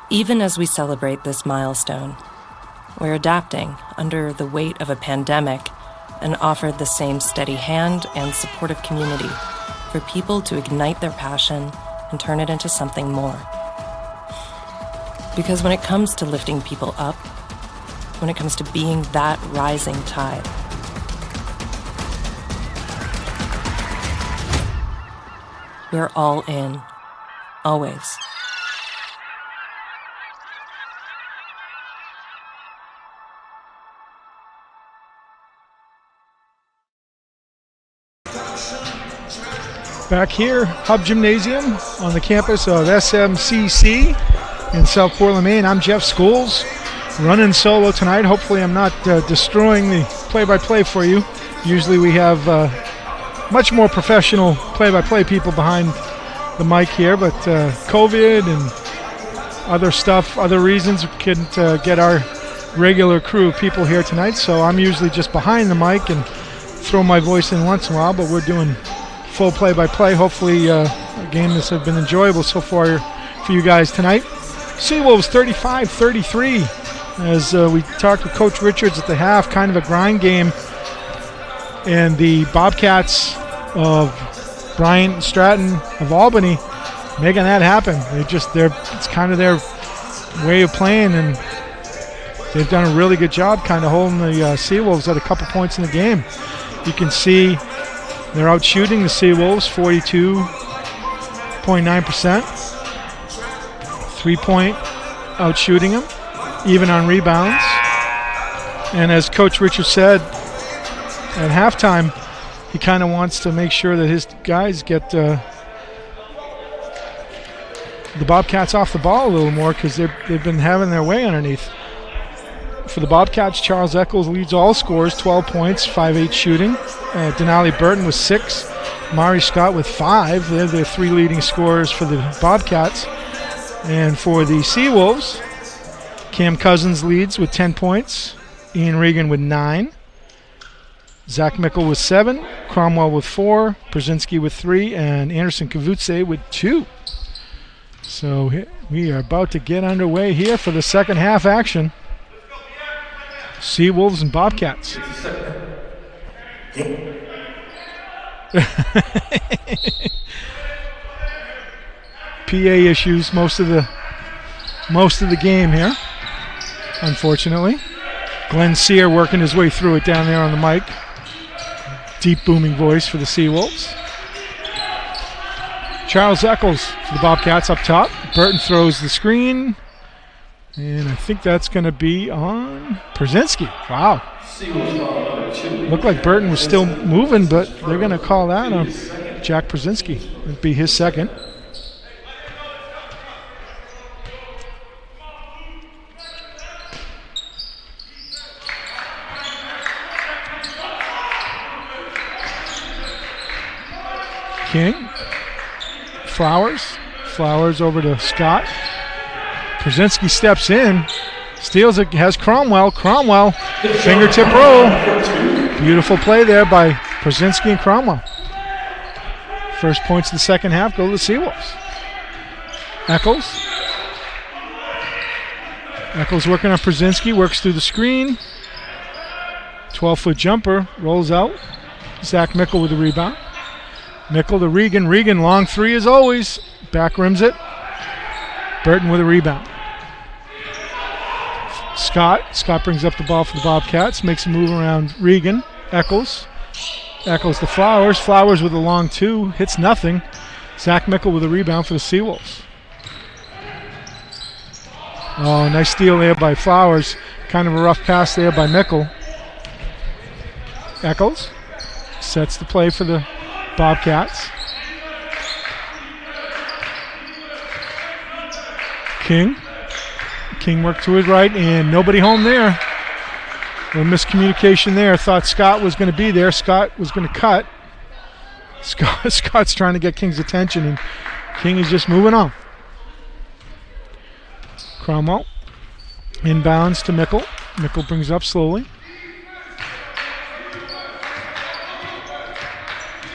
Even as we celebrate this milestone, we're adapting under the weight of a pandemic and offered the same steady hand and supportive community for people to ignite their passion and turn it into something more. Because when it comes to lifting people up, when it comes to being that rising tide, we're all in, always. Back here, Hub Gymnasium on the campus of SMCC in South Portland, Maine. I'm Jeff Schools, running solo tonight. Hopefully I'm not destroying the play-by-play for you. Usually we have much more professional play-by-play people behind the mic here, but COVID and other stuff, other reasons, couldn't get our regular crew of people here tonight, so I'm usually just behind the mic and throw my voice in once in a while, but we're doing full play-by-play. Hopefully a game that's been enjoyable so far for you guys tonight. Seawolves 35-33 as we talked with Coach Richards at the half, kind of a grind game, and the Bobcats of Bryant Stratton of Albany making that happen. It's kind of their way of playing, and they've done a really good job kind of holding the Seawolves at a couple points in the game. You can see they're out shooting the Seawolves 42.9%. 3-point out shooting them, even on rebounds. And as Coach Richards said at halftime, he kind of wants to make sure that his guys get the Bobcats off the ball a little more, because they've been having their way underneath. For the Bobcats, Charles Eccles leads all scores, 12 points, 5-8 shooting. Denali Burton with 6. Mari Scott with 5. They're the three leading scorers for the Bobcats. And for the Seawolves, Cam Cousins leads with 10 points. Ian Regan with 9. Zach Mickle with 7. Cromwell with 4. Brzezinski with 3. And Anderson Kavutse with 2. So we are about to get underway here for the second half action. Seawolves and Bobcats. PA issues most of the game here, unfortunately. Glenn Sear working his way through it down there on the mic. Deep booming voice for the Seawolves. Charles Eccles for the Bobcats up top. Burton throws the screen. And I think that's going to be on Brzezinski. Wow. Looked like Burton was still moving, but they're going to call that on Jack Brzezinski. It'd be his second. King. Flowers over to Scott. Brzezinski steps in, steals it, has Cromwell, fingertip roll. Beautiful play there by Brzezinski and Cromwell. First points of the second half go to the Seawolves. Eccles. Eccles working on Brzezinski, works through the screen. 12-foot jumper, rolls out. Zach Mickle with the rebound. Mickle to Regan. Regan, long three as always. Back rims it. Burton with a rebound. Scott brings up the ball for the Bobcats. Makes a move around Regan. Eccles to Flowers. Flowers with a long two. Hits nothing. Zach Mickle with a rebound for the Seawolves. Oh, nice steal there by Flowers. Kind of a rough pass there by Mickle. Eccles sets the play for the Bobcats. King worked to his right, and nobody home there. A little miscommunication there. Thought Scott was going to be there. Scott was going to cut. Scott's trying to get King's attention, and King is just moving on. Cromwell inbounds to Mickle. Mickle brings up slowly.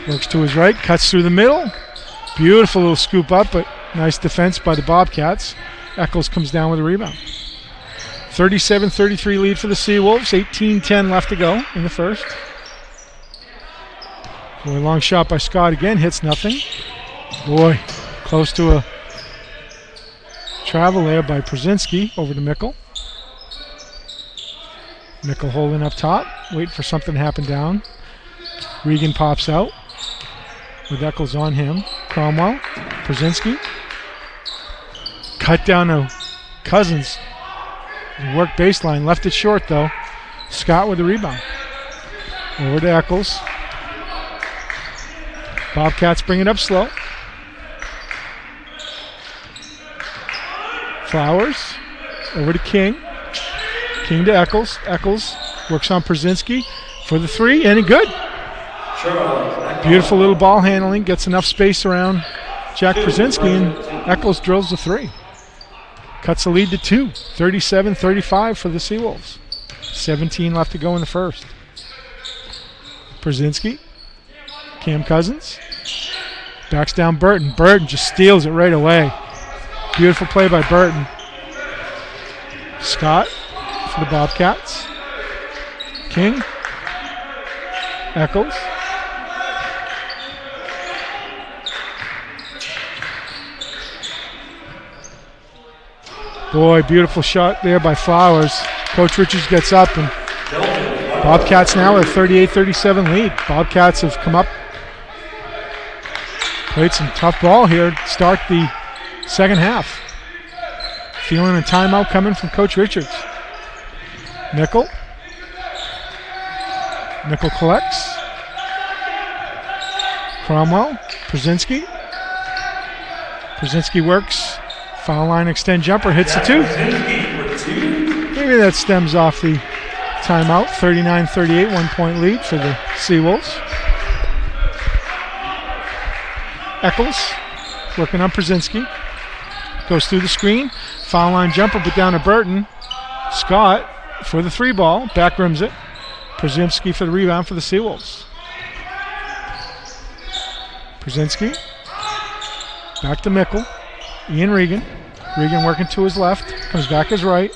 Works to his right, cuts through the middle. Beautiful little scoop up, but nice defense by the Bobcats. Eccles comes down with a rebound. 37-33 lead for the Seawolves. 18-10 left to go in the first. Boy, long shot by Scott again, hits nothing. Boy, close to a travel there by Brzezinski over to Mickle. Mickle holding up top, waiting for something to happen down. Regan pops out with Eccles on him. Cromwell, Brzezinski. Cut down to Cousins. Work baseline, left it short though. Scott with the rebound. Over to Eccles. Bobcats bring it up slow. Flowers over to King. King to Eccles. Eccles works on Brzezinski for the three, and good. Beautiful little ball handling, gets enough space around Jack Brzezinski, and Eccles drills the three. Cuts the lead to 2. 37-35 for the Seawolves. 17 left to go in the first. Brzezinski. Cam Cousins. Backs down Burton. Burton just steals it right away. Beautiful play by Burton. Scott for the Bobcats. King. Eccles. Boy, beautiful shot there by Flowers. Coach Richards gets up, and Bobcats now with a 38-37 lead. Bobcats have come up, played some tough ball here to start the second half. Feeling a timeout coming from Coach Richards. Mickle collects. Cromwell, Brzezinski works. Foul line extend jumper, hits the two. Maybe that stems off the timeout. 39-38, 1 point lead for the Seawolves. Eccles working on Brzezinski. Goes through the screen. Foul line jumper, but down to Burton. Scott for the three ball. Back rims it. Brzezinski for the rebound for the Seawolves. Brzezinski. Back to Mickle. Ian Regan. Regan working to his left. Comes back his right.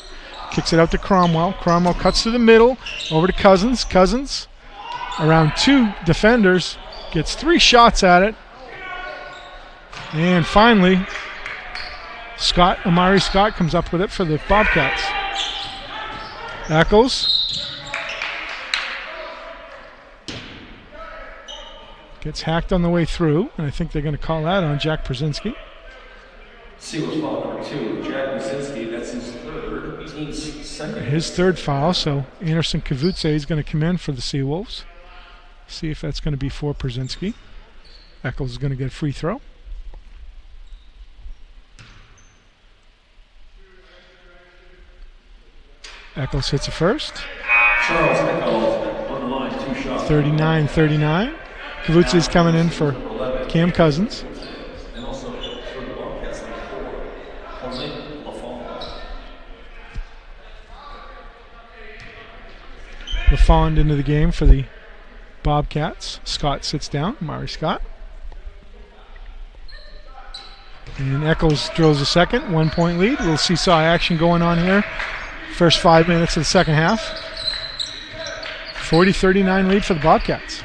Kicks it out to Cromwell. Cromwell cuts through the middle. Over to Cousins. Cousins around two defenders. Gets 3 shots at it. And finally, Amari Scott comes up with it for the Bobcats. Eccles. Gets hacked on the way through, and I think they're going to call that on Jack Brzezinski. Seawolves foul number 2, Jack Brzezinski. That's his third, team's second. His third foul, so Anderson Kavutse is going to come in for the Seawolves. See if that's going to be for Brzezinski. Eccles is going to get a free throw. Eccles hits a first. Charles Eccles on the line, 2 shots. 39-39. Kavutse is coming in for Cam Cousins. And also for the Bobcats, like 4. LaFond into the game for the Bobcats. Scott sits down, Mari Scott. And Eccles drills a second, 1 point lead. Little seesaw action going on here. First 5 minutes of the second half. 40-39 lead for the Bobcats.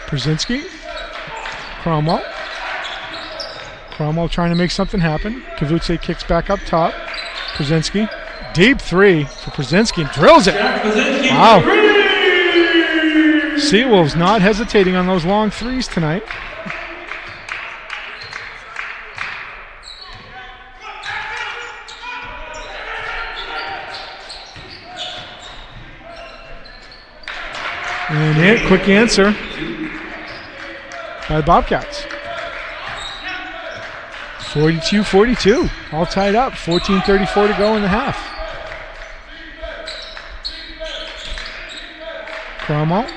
Brzezinski. Cromwell. Cromwell trying to make something happen. Kavutse kicks back up top. Brzezinski. Deep three for Brzezinski. Drills it. Wow. Seawolves not hesitating on those long threes tonight. And hit, quick answer by the Bobcats. 42-42, all tied up. 14:34 to go in the half. Cromwell.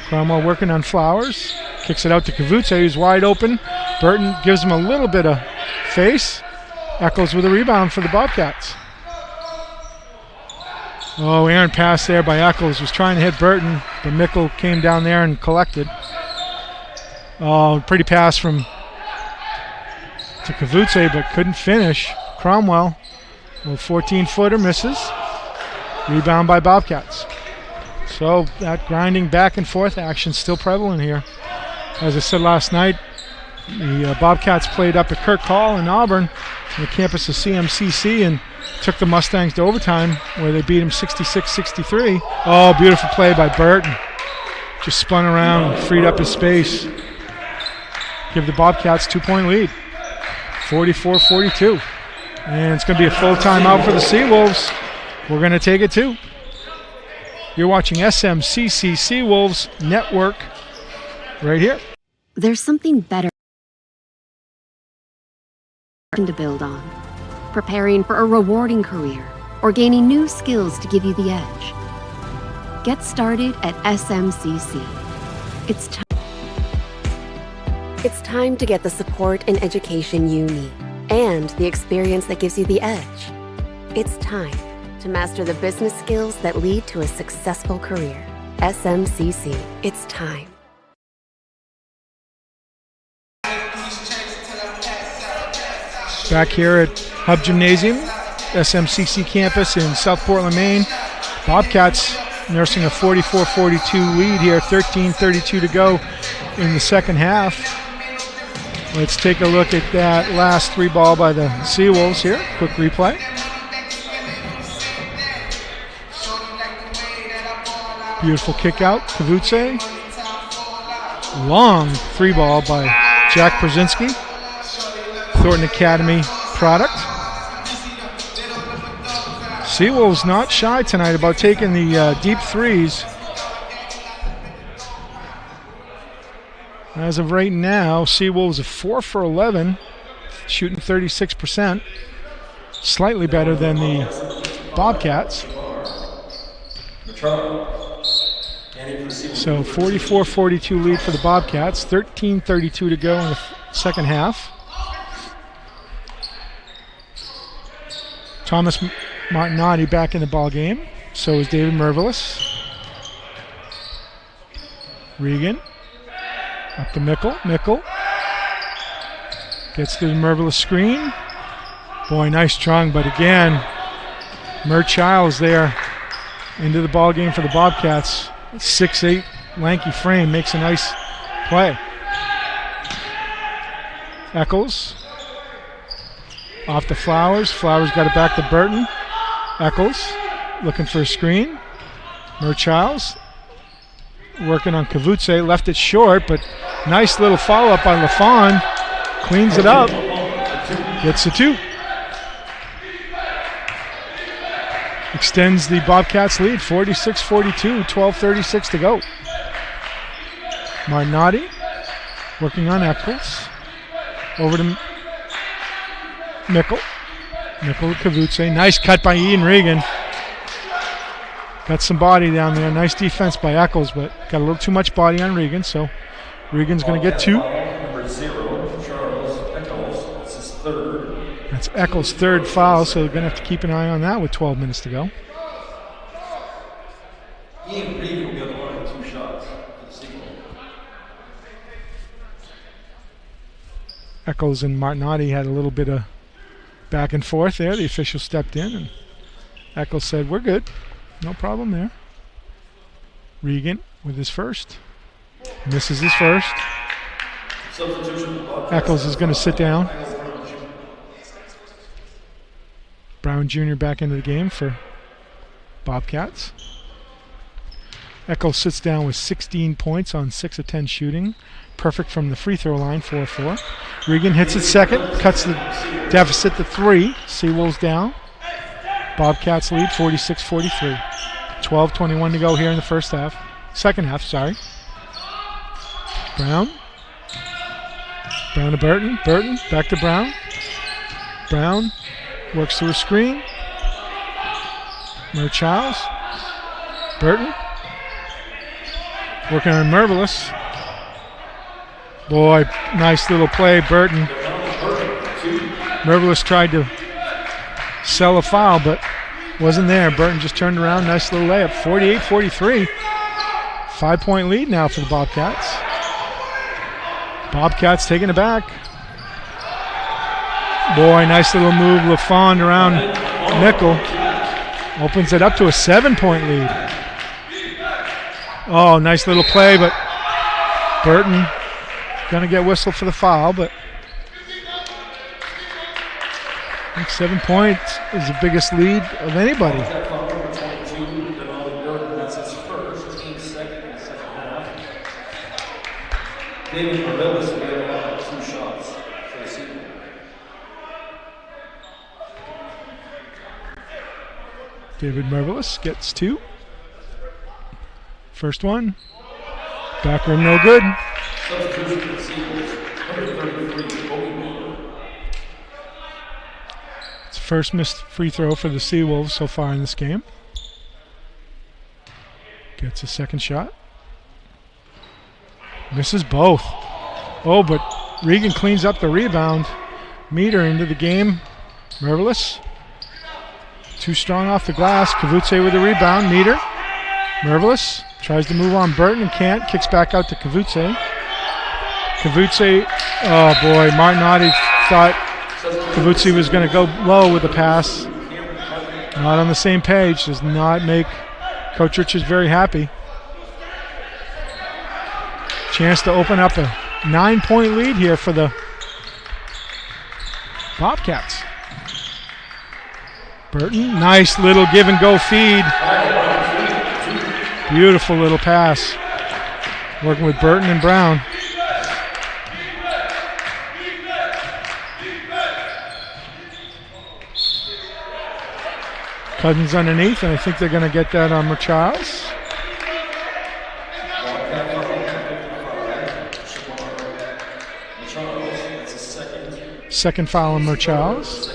Cromwell working on Flowers. Kicks it out to Kavutse, who's wide open. Burton gives him a little bit of face. Eccles with a rebound for the Bobcats. Oh, errant pass there by Eccles. Was trying to hit Burton, but Mickle came down there and collected. Oh, pretty pass to Kavutse, but couldn't finish. Cromwell, a 14-footer misses. Rebound by Bobcats. So that grinding back and forth action still prevalent here. As I said last night, the Bobcats played up at Kirk Hall in Auburn on the campus of CMCC and took the Mustangs to overtime where they beat them 66-63. Oh, beautiful play by Burton. Just spun around and freed up his space. Give the Bobcats 2 point lead. 44-42. And it's going to be a full timeout for the Seawolves. We're going to take it too. You're watching SMCC Seawolves Network right here. There's something better to build on. Preparing for a rewarding career or gaining new skills to give you the edge. Get started at SMCC. It's time to get the support and education you need and the experience that gives you the edge. It's time to master the business skills that lead to a successful career. SMCC, it's time. Back here at Hub Gymnasium, SMCC campus in South Portland, Maine. Bobcats nursing a 44-42 lead here, 13:32 to go in the second half. Let's take a look at that last three ball by the Seawolves here. Quick replay. Beautiful kick out, Kavutse. Long three ball by Jack Brzezinski. Thornton Academy product. Seawolves not shy tonight about taking the deep threes. As of right now, Seawolves are 4 for 11, shooting 36%. Slightly better than the Bobcats. So 44-42 lead for the Bobcats. 13:32 to go in the second half. Thomas Martinotti back in the ball game. So is David Mervelis. Regan up to Mickle. Mickle gets to the Mervelis screen. Boy, nice strong, but again, Mert Childs there into the ball game for the Bobcats. 6'8", lanky frame makes a nice play. Eccles off to Flowers. Flowers got it back to Burton. Eccles looking for a screen. Mert Childs working on Kavutse. Left it short, but nice little follow-up on LaFawn. Cleans it up. Gets the two. Extends the Bobcats lead, 46-42, 12:36 to go. Martinotti working on Eccles. Over to Mickle. Mickle to Kavutse. Nice cut by Ian Regan. Got some body down there. Nice defense by Eccles, but got a little too much body on Regan, so Regan's going to get two. Number 0, Charles Eccles. That's his third. That's Eccles' third foul, so they're going to have to keep an eye on that with 12 minutes to go. Ian Reed will be on the line with 2 shots for the Seawolves. Eccles and Martinotti had a little bit of back and forth there. The official stepped in, and Eccles said, "We're good. No problem there." Regan with his first. Misses his first. Eccles is going to sit down. Brown Jr. back into the game for Bobcats. Eccles sits down with 16 points on 6 of 10 shooting. Perfect from the free throw line, 4-4. Regan hits it second, cuts the deficit to 3. Seawolves down. Bobcats lead 46-43. 12:21 to go here in the second half, sorry. Brown. Brown to Burton. Burton back to Brown. Brown works through a screen. Childs. Burton. Working on Mervelis. Boy, nice little play, Burton. Mervelis tried to sell a foul, but wasn't there. Burton just turned around, nice little layup. 48-43. 5-point lead now for the Bobcats. Bobcats taking it back. Boy, nice little move. LaFond around Nickel. Opens it up to a 7-point lead. Oh, nice little play, but Burton gonna get whistled for the foul, but I think 7 points is the biggest lead of anybody. David Mervelis will be able to have 2 shots for the season. David Mervelis gets 2. First one. Back rim, no good. Substitution for the Seawolves, number 33, Comunity. It's the first missed free throw for the Seawolves so far in this game. Gets a second shot. Misses both. Oh, but Regan cleans up the rebound. Meter into the game. Mervelis. Too strong off the glass. Kavutse with the rebound. Meter. Mervelis tries to move on Burton and can't. Kicks back out to Kavutse. Kavutse, oh boy, Martinotti thought Kavutse was going to go low with the pass. Not on the same page. Does not make Coach Richards very happy. Chance to open up a 9-point lead here for the Bobcats. Burton, nice little give and go feed. Beautiful little pass. Working with Burton and Brown. Cousins underneath, and I think they're going to get that on Charles. Second foul on Charles.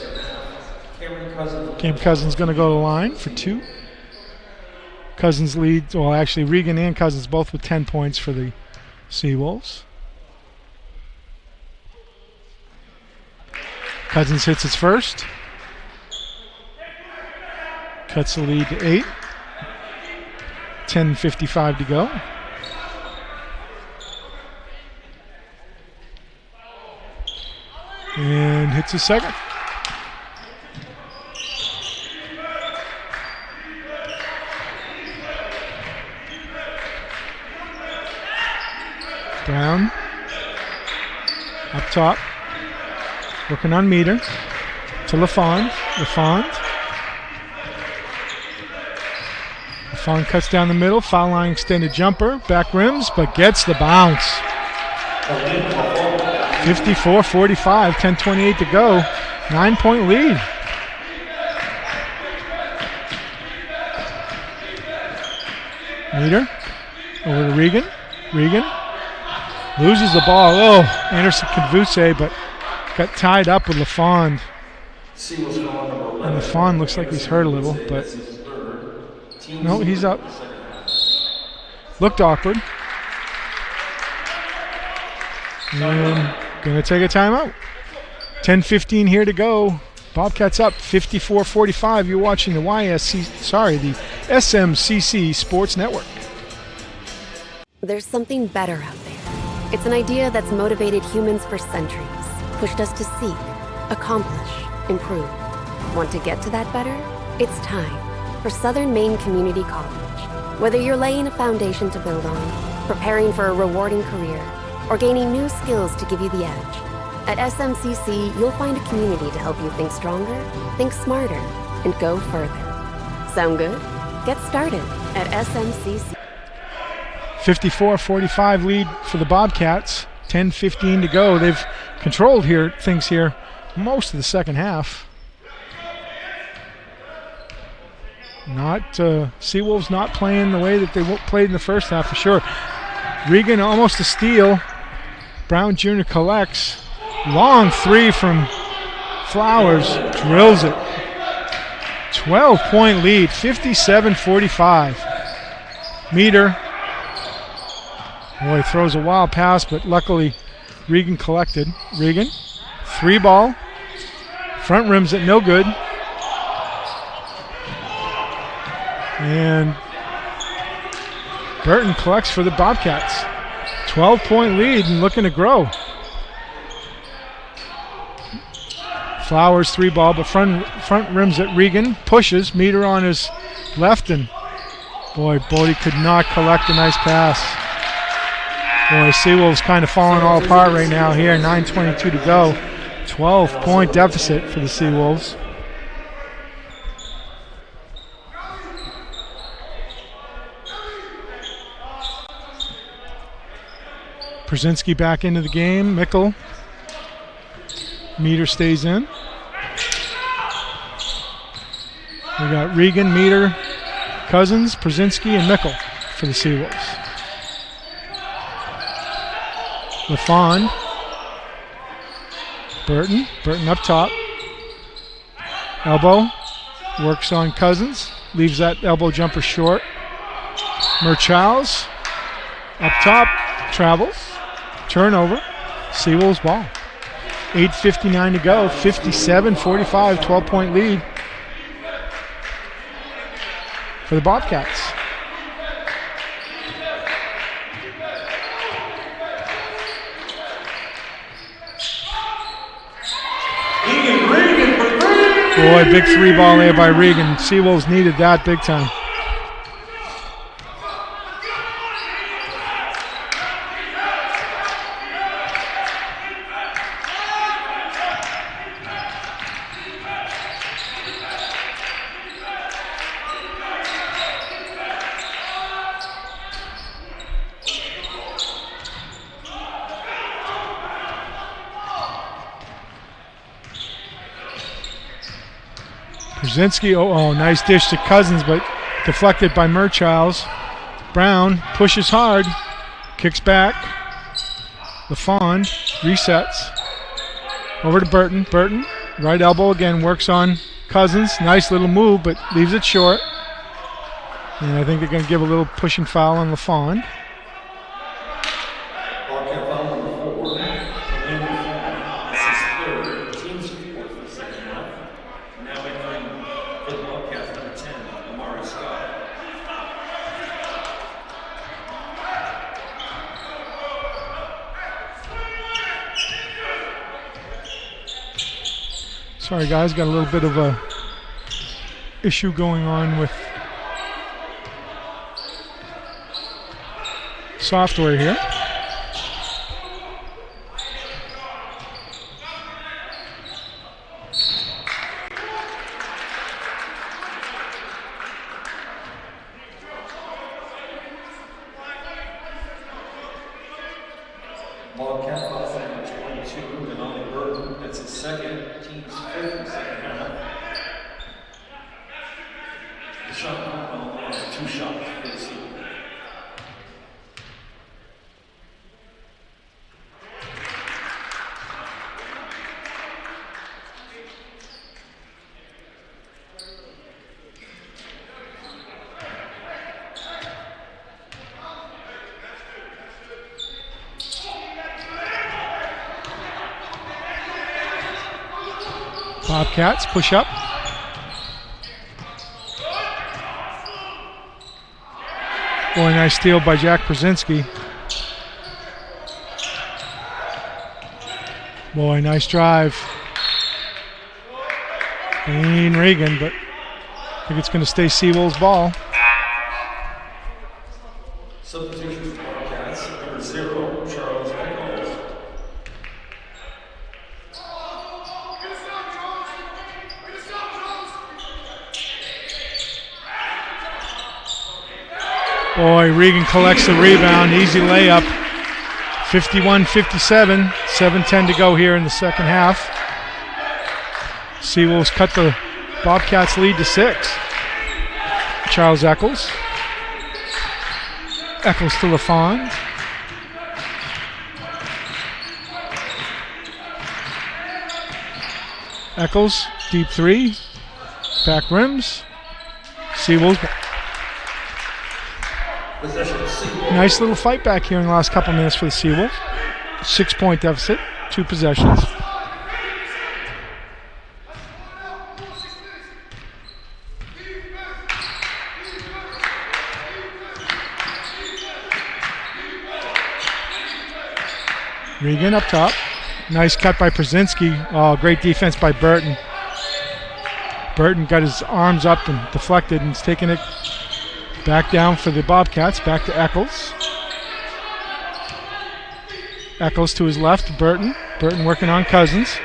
Cam Cousins going to go to the line for 2. Cousins leads, well actually Regan and Cousins both with 10 points for the Seawolves. Cousins hits his first. Cuts the lead to 8. 10:55 to go. And hits his second. Brown. Up top. Working on Meter. To LaFond. LaFond cuts down the middle. Foul line extended jumper. Back rims, but gets the bounce. 54-45, 10:28 to go. 9-point lead. Meter over to Regan. Regan loses the ball. Oh, Anderson Kavutse, but got tied up with LaFond. And LaFond looks like he's hurt a little, but no, he's up. Looked awkward. And gonna take a timeout. 10:15 here to go. Bobcats up 54-45. You're watching the the SMCC Sports Network. There's something better out there. It's an idea that's motivated humans for centuries, pushed us to seek, accomplish, improve. Want to get to that better? It's time for Southern Maine Community College. Whether you're laying a foundation to build on, preparing for a rewarding career, or gaining new skills to give you the edge, at SMCC, you'll find a community to help you think stronger, think smarter, and go further. Sound good? Get started at SMCC. 54-45 lead for the Bobcats. 10:15 to go. They've controlled things here most of the second half. Seawolves not playing the way that they played in the first half for sure. Regan almost a steal. Brown Jr. collects. Long three from Flowers. Drills it. 12-point lead. 57-45. Meter. Boy, throws a wild pass, but luckily Regan collected. Regan, 3-ball. Front rims it, no good. And Burton collects for the Bobcats. 12-point lead and looking to grow. Flowers 3-ball, but front rims it. Regan pushes, Meter on his left, and boy, Bodie could not collect a nice pass. Boy, Seawolves kind of falling all apart right now here. 9:22 to go. 12-point deficit for the Seawolves. Brzezinski back into the game. Mickle. Meter stays in. We got Regan, Meter, Cousins, Brzezinski, and Mickle for the Seawolves. LaFond. Burton up top. Elbow. Works on Cousins. Leaves that elbow jumper short. Merchals. Up top. Travels. Turnover. Seawolves ball. 8:59 to go. 57-45. 12-point lead for the Bobcats. Boy, big 3-ball there by Regan. Seawolves needed that big time. Brzezinski, nice dish to Cousins, but deflected by Merchals. Brown pushes hard, kicks back. LaFond resets. Over to Burton. Burton, right elbow again, works on Cousins. Nice little move, but leaves it short. And I think they're going to give a little pushing foul on LaFond. Sorry guys, got a little bit of a issue going on with software here. Bobcat falls at 22, and only Burton. That's his second. Team's fifth in the second half. The shot clock, 2 shots for the season. Bobcats push up. Boy, nice steal by Jack Brzezinski. Boy, nice drive. Ian Regan, but I think it's going to stay Seawolves ball. Substitution for Bobcats, number 0, Charles Eccles. Boy, Regan collects the rebound. Easy layup. 51-57. 7:10 to go here in the second half. Seawolves cut the Bobcats lead to 6. Charles Eccles. Eccles to LaFond. Eccles, deep three. Back rims. Seawolves. Nice little fight back here in the last couple minutes for the Seawolves. 6-point deficit, 2 possessions. Regan up top. Nice cut by Brzezinski. Oh, great defense by Burton. Burton got his arms up and deflected and is taking it back down for the Bobcats. Back to Eccles. Eccles to his left, Burton. Burton working on Cousins.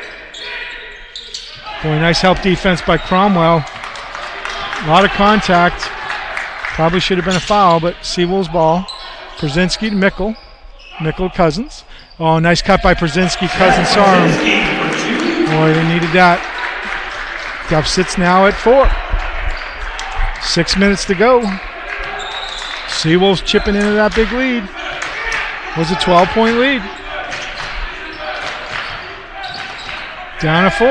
Boy, nice help defense by Cromwell. A lot of contact. Probably should have been a foul, but Seawolves ball. Brzezinski to Mickle. Mickle Cousins. Oh, nice cut by Brzezinski. Cousins saw him. Boy, they needed that. Deficit's now at 4. 6 minutes to go. Seawolves chipping into that big lead. Was a 12-point lead. Down to 4.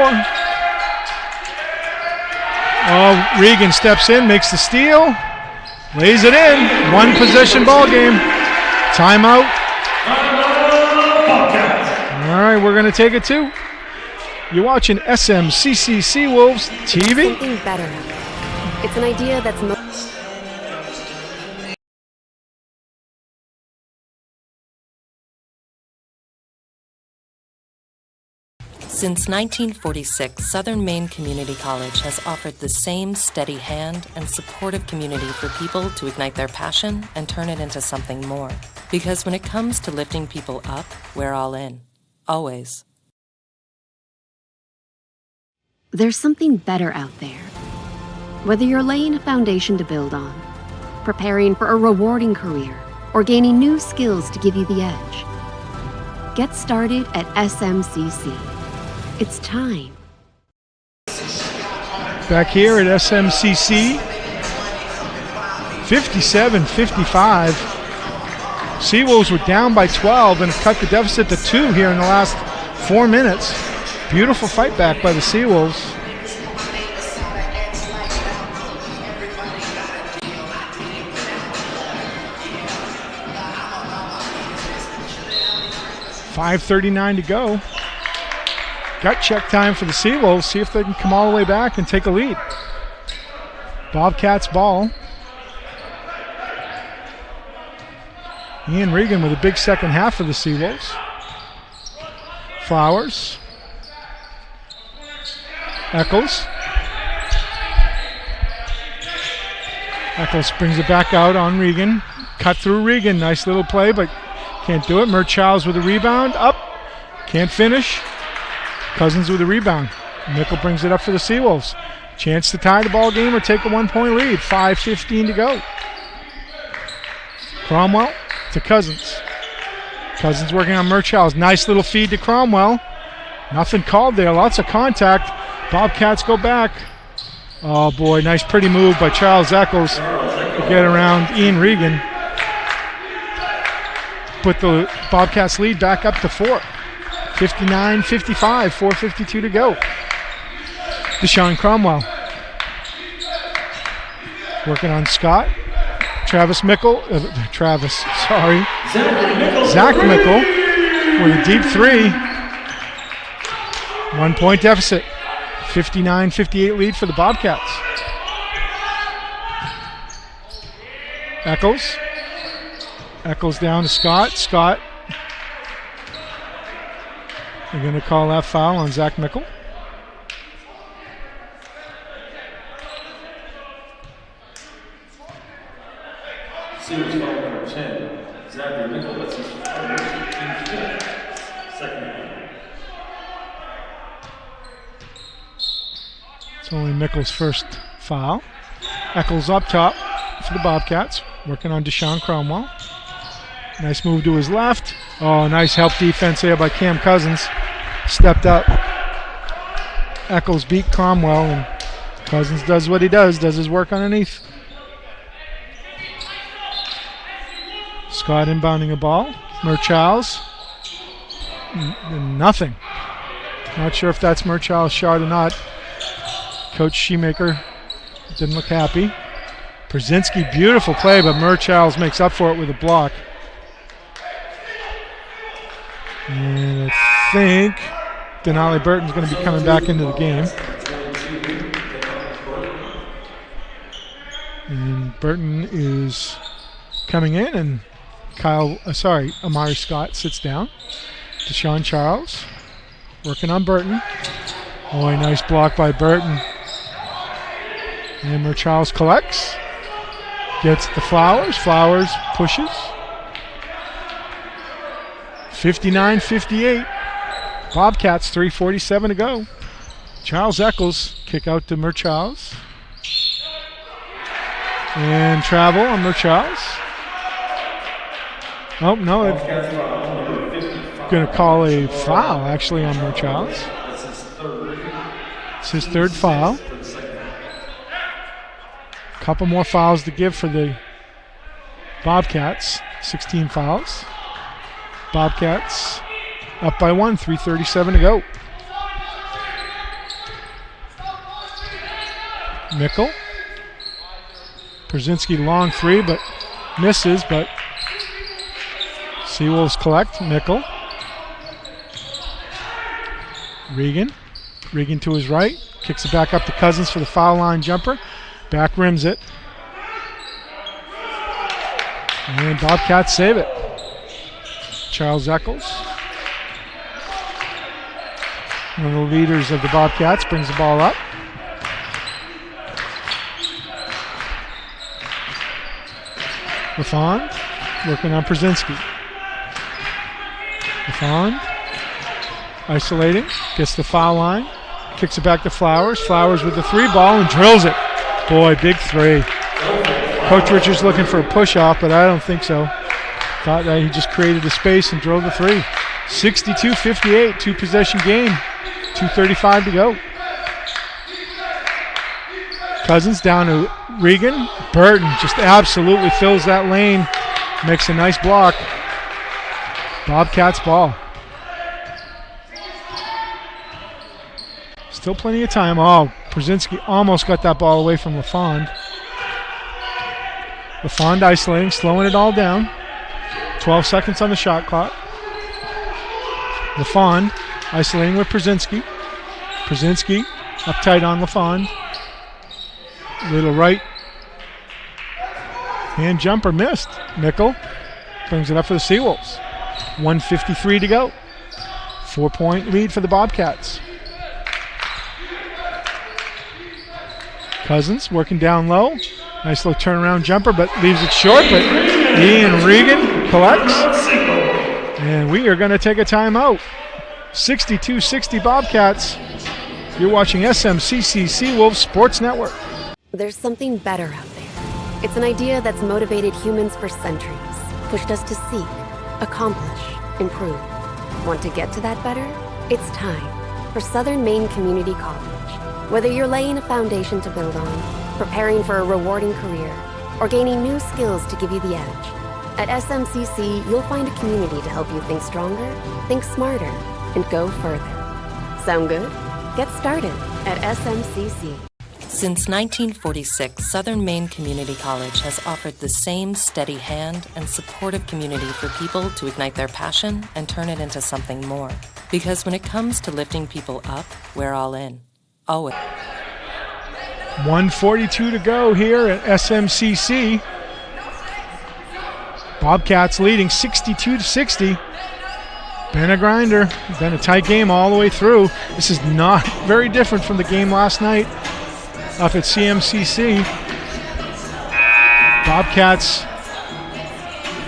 Oh, Regan steps in, makes the steal. Lays it in. 1 possession ball game. Timeout. All right, we're going to take it too. You're watching SMCC Seawolves TV. Something better. It's an idea that's Since 1946, Southern Maine Community College has offered the same steady hand and supportive community for people to ignite their passion and turn it into something more. Because when it comes to lifting people up, we're all in. Always. There's something better out there. Whether you're laying a foundation to build on, preparing for a rewarding career, or gaining new skills to give you the edge, get started at SMCC. It's time. Back here at SMCC, 57-55. Seawolves were down by 12 and have cut the deficit to 2 here in the last 4 minutes. Beautiful fight back by the Seawolves. .5:39 to go. Gut check time for the Seawolves. See if they can come all the way back and take a lead. Bobcats ball. Ian Regan with a big second half for the Seawolves. Flowers. Eccles. Eccles brings it back out on Regan. Cut through Regan. Nice little play, but can't do it. Murchow's with a rebound. Up. Can't finish. Cousins with a rebound. Mickle brings it up for the Seawolves. Chance to tie the ball game or take a 1-point lead. 5:15 to go. Cromwell to Cousins. Cousins working on Murchow's. Nice little feed to Cromwell. Nothing called there. Lots of contact. Bobcats go back. Oh boy, nice pretty move by Charles Eccles to get around Ian Regan. Put the Bobcats lead back up to 4. 59-55, 4:52 to go. Deshaun Cromwell. Working on Scott. Zach Mickle with a deep 3. 1-point deficit. 59-58 lead for the Bobcats. Eccles down to Scott. Scott. They're going to call that foul on Zach Mickle. Seawolves foul number 10, Zachary Mickle. That's his second. It's only Mickle's first foul. Eccles up top for the Bobcats, working on Deshaun Cromwell. Nice move to his left. Oh, nice help defense there by Cam Cousins. Stepped up. Eccles beat Cromwell, and Cousins does what he does his work underneath. Scott inbounding a ball. Murchow's. Nothing. Not sure if that's Murchow's shot or not. Coach Shoemaker didn't look happy. Brzezinski, beautiful play, but Murchow's makes up for it with a block. And I think Denali Burton's going to be coming back into the game. And Burton is coming in, and Amari Scott sits down. Deshaun Charles working on Burton. Oh, a nice block by Burton. And Charles collects. Gets the Flowers. Flowers pushes. 59-58. Bobcats, 3:47 to go. Charles Eccles kick out to Murchow's. And travel on Murchow's. Oh, no. Going to call a foul, actually, on Murchow's. It's his third foul. Couple more fouls to give for the Bobcats. 16 fouls. Bobcats up by 1, 3:37 to go. Mickle. Brzezinski long three, but misses, but Seawolves collect. Mickle. Regan to his right. Kicks it back up to Cousins for the foul line jumper. Back rims it. And Bobcats save it. Charles Eccles, one of the leaders of the Bobcats, brings the ball up. LaFond working on Brzezinski. LaFond isolating, gets the foul line, kicks it back to Flowers. Flowers with the three ball and drills it. Boy, big three. Coach Richards looking for a push-off, but I don't think so. Thought that he just created a space and drove the three. 62-58, two-possession game. 2:35 to go. Cousins down to Regan. Burton just absolutely fills that lane. Makes a nice block. Bobcats ball. Still plenty of time. Oh, Brzezinski almost got that ball away from LaFond. LaFond isolating, slowing it all down. 12 seconds on the shot clock. LaFond isolating with Brzezinski. Brzezinski up tight on LaFond. Little right hand jumper missed. Mickle brings it up for the Seawolves. 1:53 to go. 4-point lead for the Bobcats. Cousins working down low. Nice little turnaround jumper, but leaves it short. But Ian Regan collects. And we are going to take a timeout. 62-60 Bobcats. You're watching SMCC Seawolves Sports Network. There's something better out there. It's an idea that's motivated humans for centuries, pushed us to seek, accomplish, improve. Want to get to that better? It's time for Southern Maine Community College. Whether you're laying a foundation to build on, preparing for a rewarding career, or gaining new skills to give you the edge, at SMCC, you'll find a community to help you think stronger, think smarter, and go further. Sound good? Get started at SMCC. Since 1946, Southern Maine Community College has offered the same steady hand and supportive community for people to ignite their passion and turn it into something more. Because when it comes to lifting people up, we're all in. always. 1:42 to go here at SMCC. Bobcats leading 62-60. Been a grinder, been a tight game all the way through. This is not very different from the game last night up at CMCC. Bobcats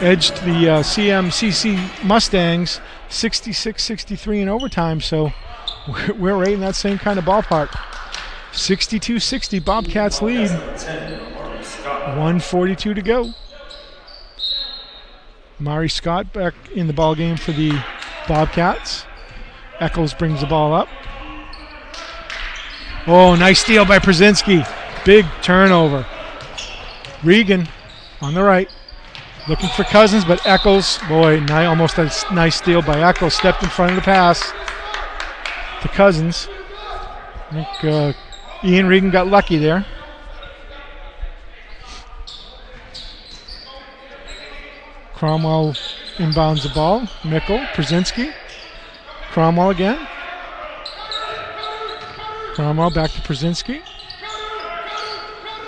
edged the CMCC Mustangs 66-63 in overtime, so we're right in that same kind of ballpark. 62-60, Bobcats lead. 1:42 to go. Mari Scott back in the ball game for the Bobcats. Eccles brings the ball up. Oh, nice steal by Przinski. Big turnover. Regan on the right. Looking for Cousins, but Eccles, boy, almost a nice steal by Eccles. Stepped in front of the pass to Cousins. I think Ian Regan got lucky there. Cromwell inbounds the ball. Mickle, Przinski. Cromwell again. Cromwell back to Przinski.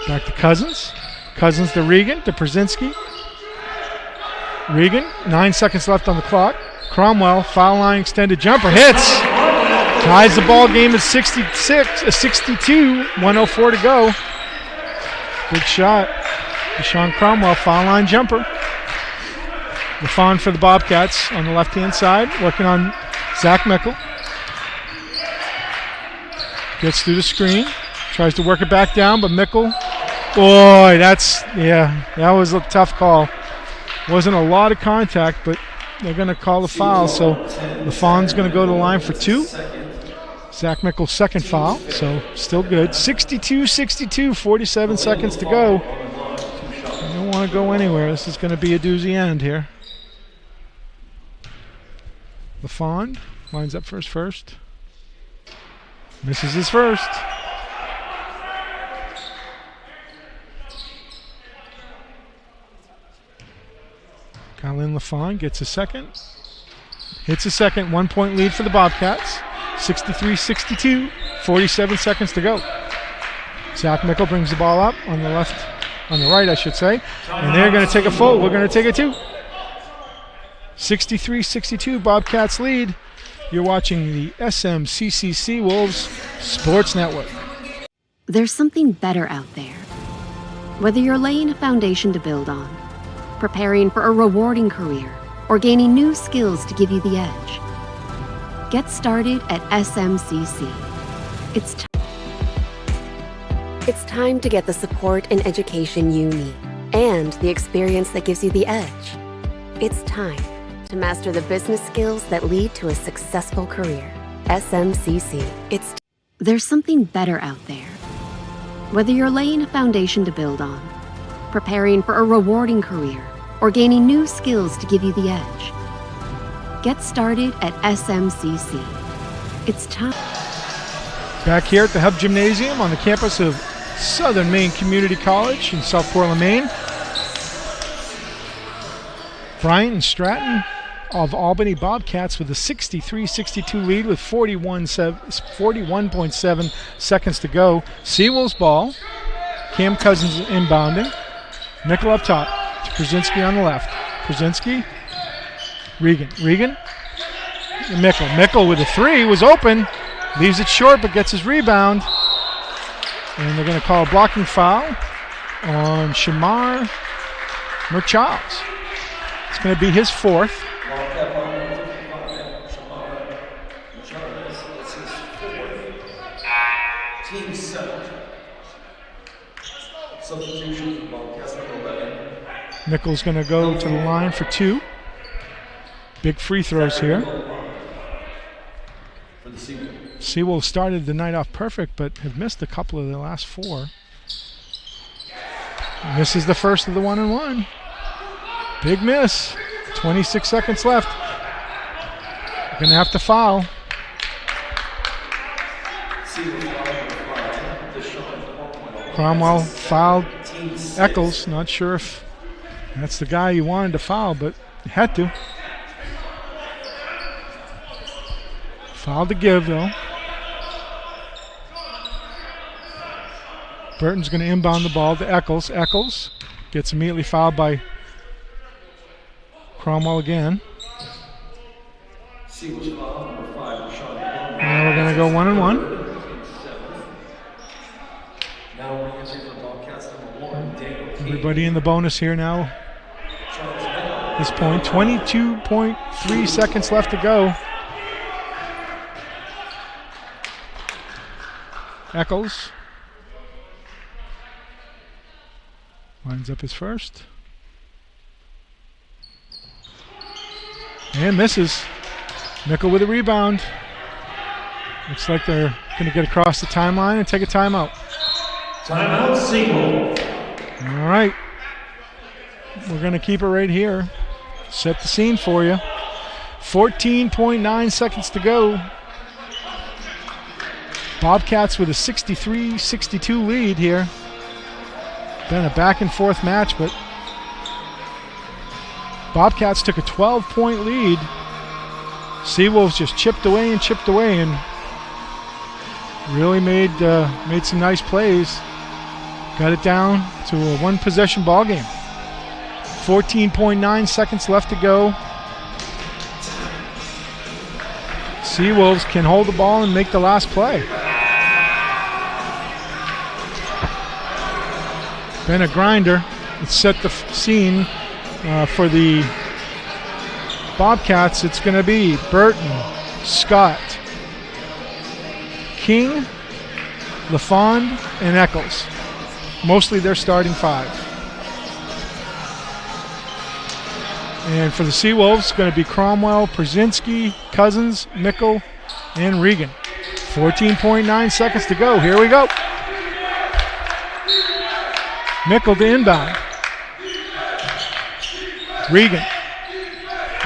Back to Cousins. Cousins to Regan, to Przinski. Regan, 9 seconds left on the clock. Cromwell, foul line extended jumper, hits. Ties the ball game at 62, 1:04 to go. Big shot. Deshaun Cromwell, foul line jumper. LaFawn for the Bobcats on the left-hand side, working on Zach Mickle. Gets through the screen, tries to work it back down, but Mickle, boy, that was a tough call. Wasn't a lot of contact, but they're going to call the foul, so LaFawn's going to go to the line for 2. Zach Mickle's second foul, so still good. 62-62, 47 seconds to go. You don't want to go anywhere. This is going to be a doozy end here. LaFawn lines up for his first. Misses his first. Colin LaFawn gets a second. Hits a second. 1 point lead for the Bobcats. 63-62. 47 seconds to go. Zach Mickle brings the ball up on the right, I should say. And they're going to take a full. We're going to take a 2. 63-62, Bobcats lead. You're watching the SMCC Seawolves Sports Network. There's something better out there. Whether you're laying a foundation to build on, preparing for a rewarding career, or gaining new skills to give you the edge, get started at SMCC. It's time to get the support and education you need, and the experience that gives you the edge. It's time to master the business skills that lead to a successful career. SMCC. There's something better out there. Whether you're laying a foundation to build on, preparing for a rewarding career, or gaining new skills to give you the edge, get started at SMCC. It's time. Back here at the Hub Gymnasium on the campus of Southern Maine Community College in South Portland, Maine. Bryant Stratton of Albany Bobcats with a 63-62 lead with 41.7 seconds to go. Seawolves ball. Cam Cousins inbounding. Mickle up top to Przinski on the left. Przinski. Regan. Mickle with a 3 was open. Leaves it short but gets his rebound. And they're going to call a blocking foul on Shamar Merchals. It's going to be his 4th. Team 7. Substitution for Bobcats number 11. Mickle's going to go to the line for 2. Big free throws here. For the Seawolves. Seawolves started the night off perfect, but have missed a couple of their last 4. Misses the first of the 1-and-1. Big miss. 26 seconds left. Going to have to foul. Cromwell fouled Eccles. Not sure if that's the guy you wanted to foul, but had to. Foul to give, though. Burton's going to inbound the ball to Eccles. Eccles gets immediately fouled by Cromwell again. And we're going to go 1-1. Everybody in the bonus here now. At this point, 22.3 seconds left to go. Eccles lines up his first. And misses. Mickle with a rebound. Looks like they're going to get across the timeline and take a timeout. Timeout, Seawolves. All right. We're going to keep it right here. Set the scene for you. 14.9 seconds to go. Bobcats with a 63-62 lead here. Been a back and forth match, but Bobcats took a 12-point lead. Seawolves just chipped away and really made some nice plays. Got it down to a one-possession ball game. 14.9 seconds left to go. Seawolves can hold the ball and make the last play. Been a grinder. Let's set the scene for the Bobcats. It's going to be Burton, Scott, King, LaFond, and Eccles. Mostly their starting five. And for the Seawolves, it's going to be Cromwell, Przinski, Cousins, Mickle, and Regan. 14.9 seconds to go. Here we go. Mickle to inbound. Regan.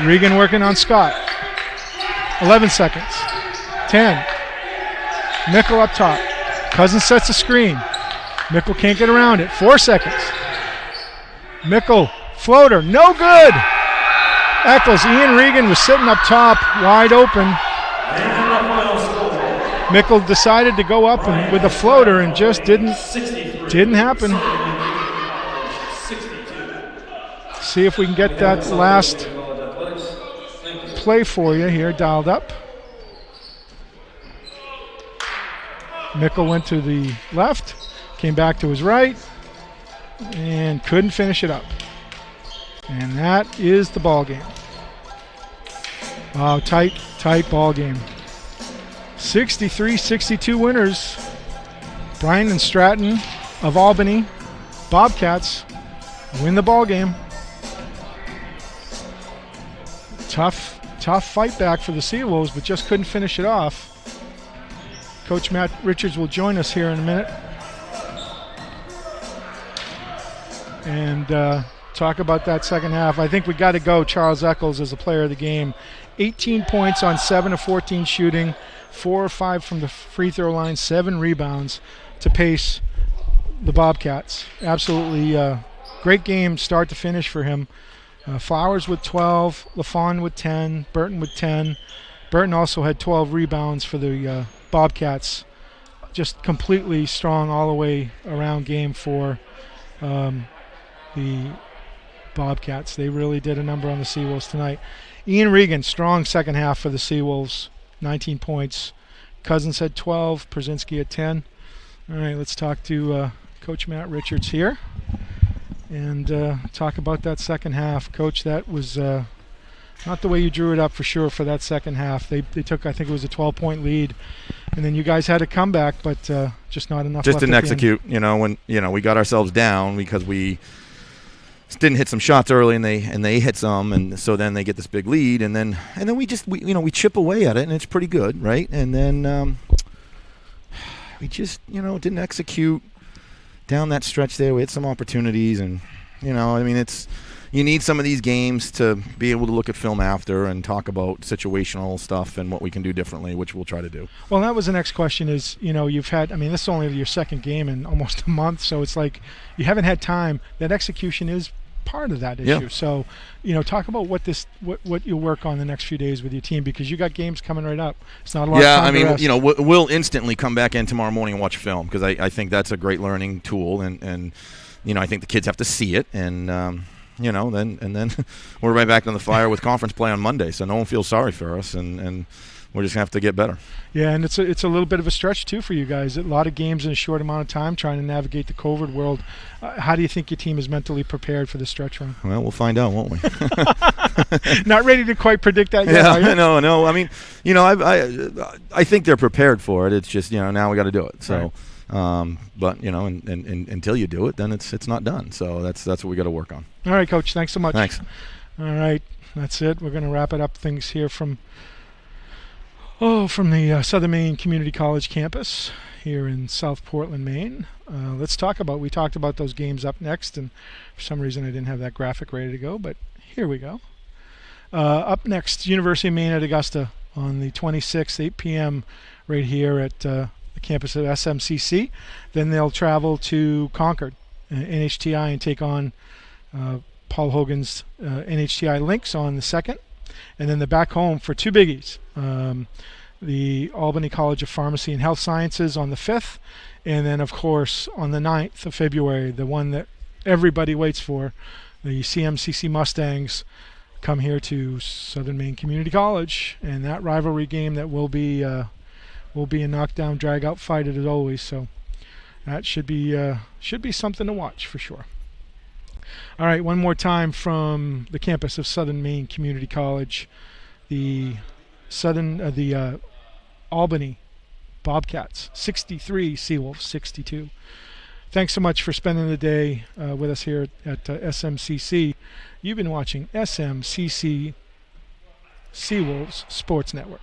Regan working on Scott. 11 seconds. 10. Mickle up top. Cousins sets a screen. Mickle can't get around it. 4 seconds. Mickle, floater, no good. Eccles, Ian Regan was sitting up top, wide open. Mickle decided to go up and with a floater and just didn't happen. See if we can get that last play for you here dialed up. Mickle went to the left, came back to his right, and couldn't finish it up. And that is the ball game. Wow, tight ball game. 63-62 winners. Bryant Stratton of Albany Bobcats win the ball game. Tough fight back for the Seawolves, but just couldn't finish it off. Coach Matt Richards will join us here in a minute and talk about that second half. I think we got to go Charles Eccles as a player of the game. 18 points on 7 of 14 shooting, 4 or 5 from the free throw line, 7 rebounds to pace the Bobcats. Absolutely great game start to finish for him. Flowers with 12, LaFond with 10, Burton with 10. Burton also had 12 rebounds for the Bobcats. Just completely strong all the way around game for the Bobcats. They really did a number on the Seawolves tonight. Ian Regan, strong second half for the Seawolves, 19 points. Cousins had 12, Przinski had 10. All right, let's talk to Coach Matt Richards here and talk about that second half. Coach, that was not the way you drew it up for sure for that second half. They took, I think it was a 12-point lead, and then you guys had a comeback, but just not enough. Just left didn't execute. When we got ourselves down because we didn't hit some shots early, and they hit some, and so then they get this big lead, and then we chip away at it, and it's pretty good, right? And then we just didn't execute down that stretch there. We had some opportunities, and it's. You need some of these games to be able to look at film after and talk about situational stuff and what we can do differently, which we'll try to do. Well, that was the next question is, you've had, this is only your second game in almost a month, so it's like you haven't had time. That execution is part of that Yeah. issue. So, you know, talk about what you'll work on the next few days with your team, because you got games coming right up. It's not a lot of time I mean, to rest. you know, we'll instantly come back in tomorrow morning and watch film, because I think that's a great learning tool, and you know, I think the kids have to see it, and you know, then we're right back on the fire with conference play on Monday, so no one feels sorry for us, and we're just gonna have to get better. Yeah, and it's a little bit of a stretch too for you guys. A lot of games in a short amount of time, trying to navigate the COVID world. How do you think your team is mentally prepared for the stretch run? Well, we'll find out, won't we? Not ready to quite predict that yet, are you? No. I mean, you know, I think they're prepared for it. It's just, you know, now we got to do it. So, Right. but you know, and until you do it, then it's not done. So that's what we got to work on. All right, Coach. Thanks so much. Thanks. All right, that's it. We're going to wrap it up. Things here from the Southern Maine Community College campus here in South Portland, Maine. We talked about those games up next, and for some reason I didn't have that graphic ready to go, but here we go. Up next, University of Maine at Augusta on the 26th, 8 p.m. right here at the campus of SMCC. Then they'll travel to Concord, NHTI, and take on Paul Hogan's NHTI Lynx on the 2nd. And then they're back home for two biggies. The Albany College of Pharmacy and Health Sciences on the 5th. And then, of course, on the 9th of February, the one that everybody waits for, the CMCC Mustangs come here to Southern Maine Community College. And that rivalry game that will be a knockdown, drag-out fight as always. So that should be something to watch for sure. All right, one more time from the campus of Southern Maine Community College, the Albany Bobcats 63, Seawolves 62. Thanks so much for spending the day with us here at SMCC. You've been watching SMCC Seawolves Sports Network.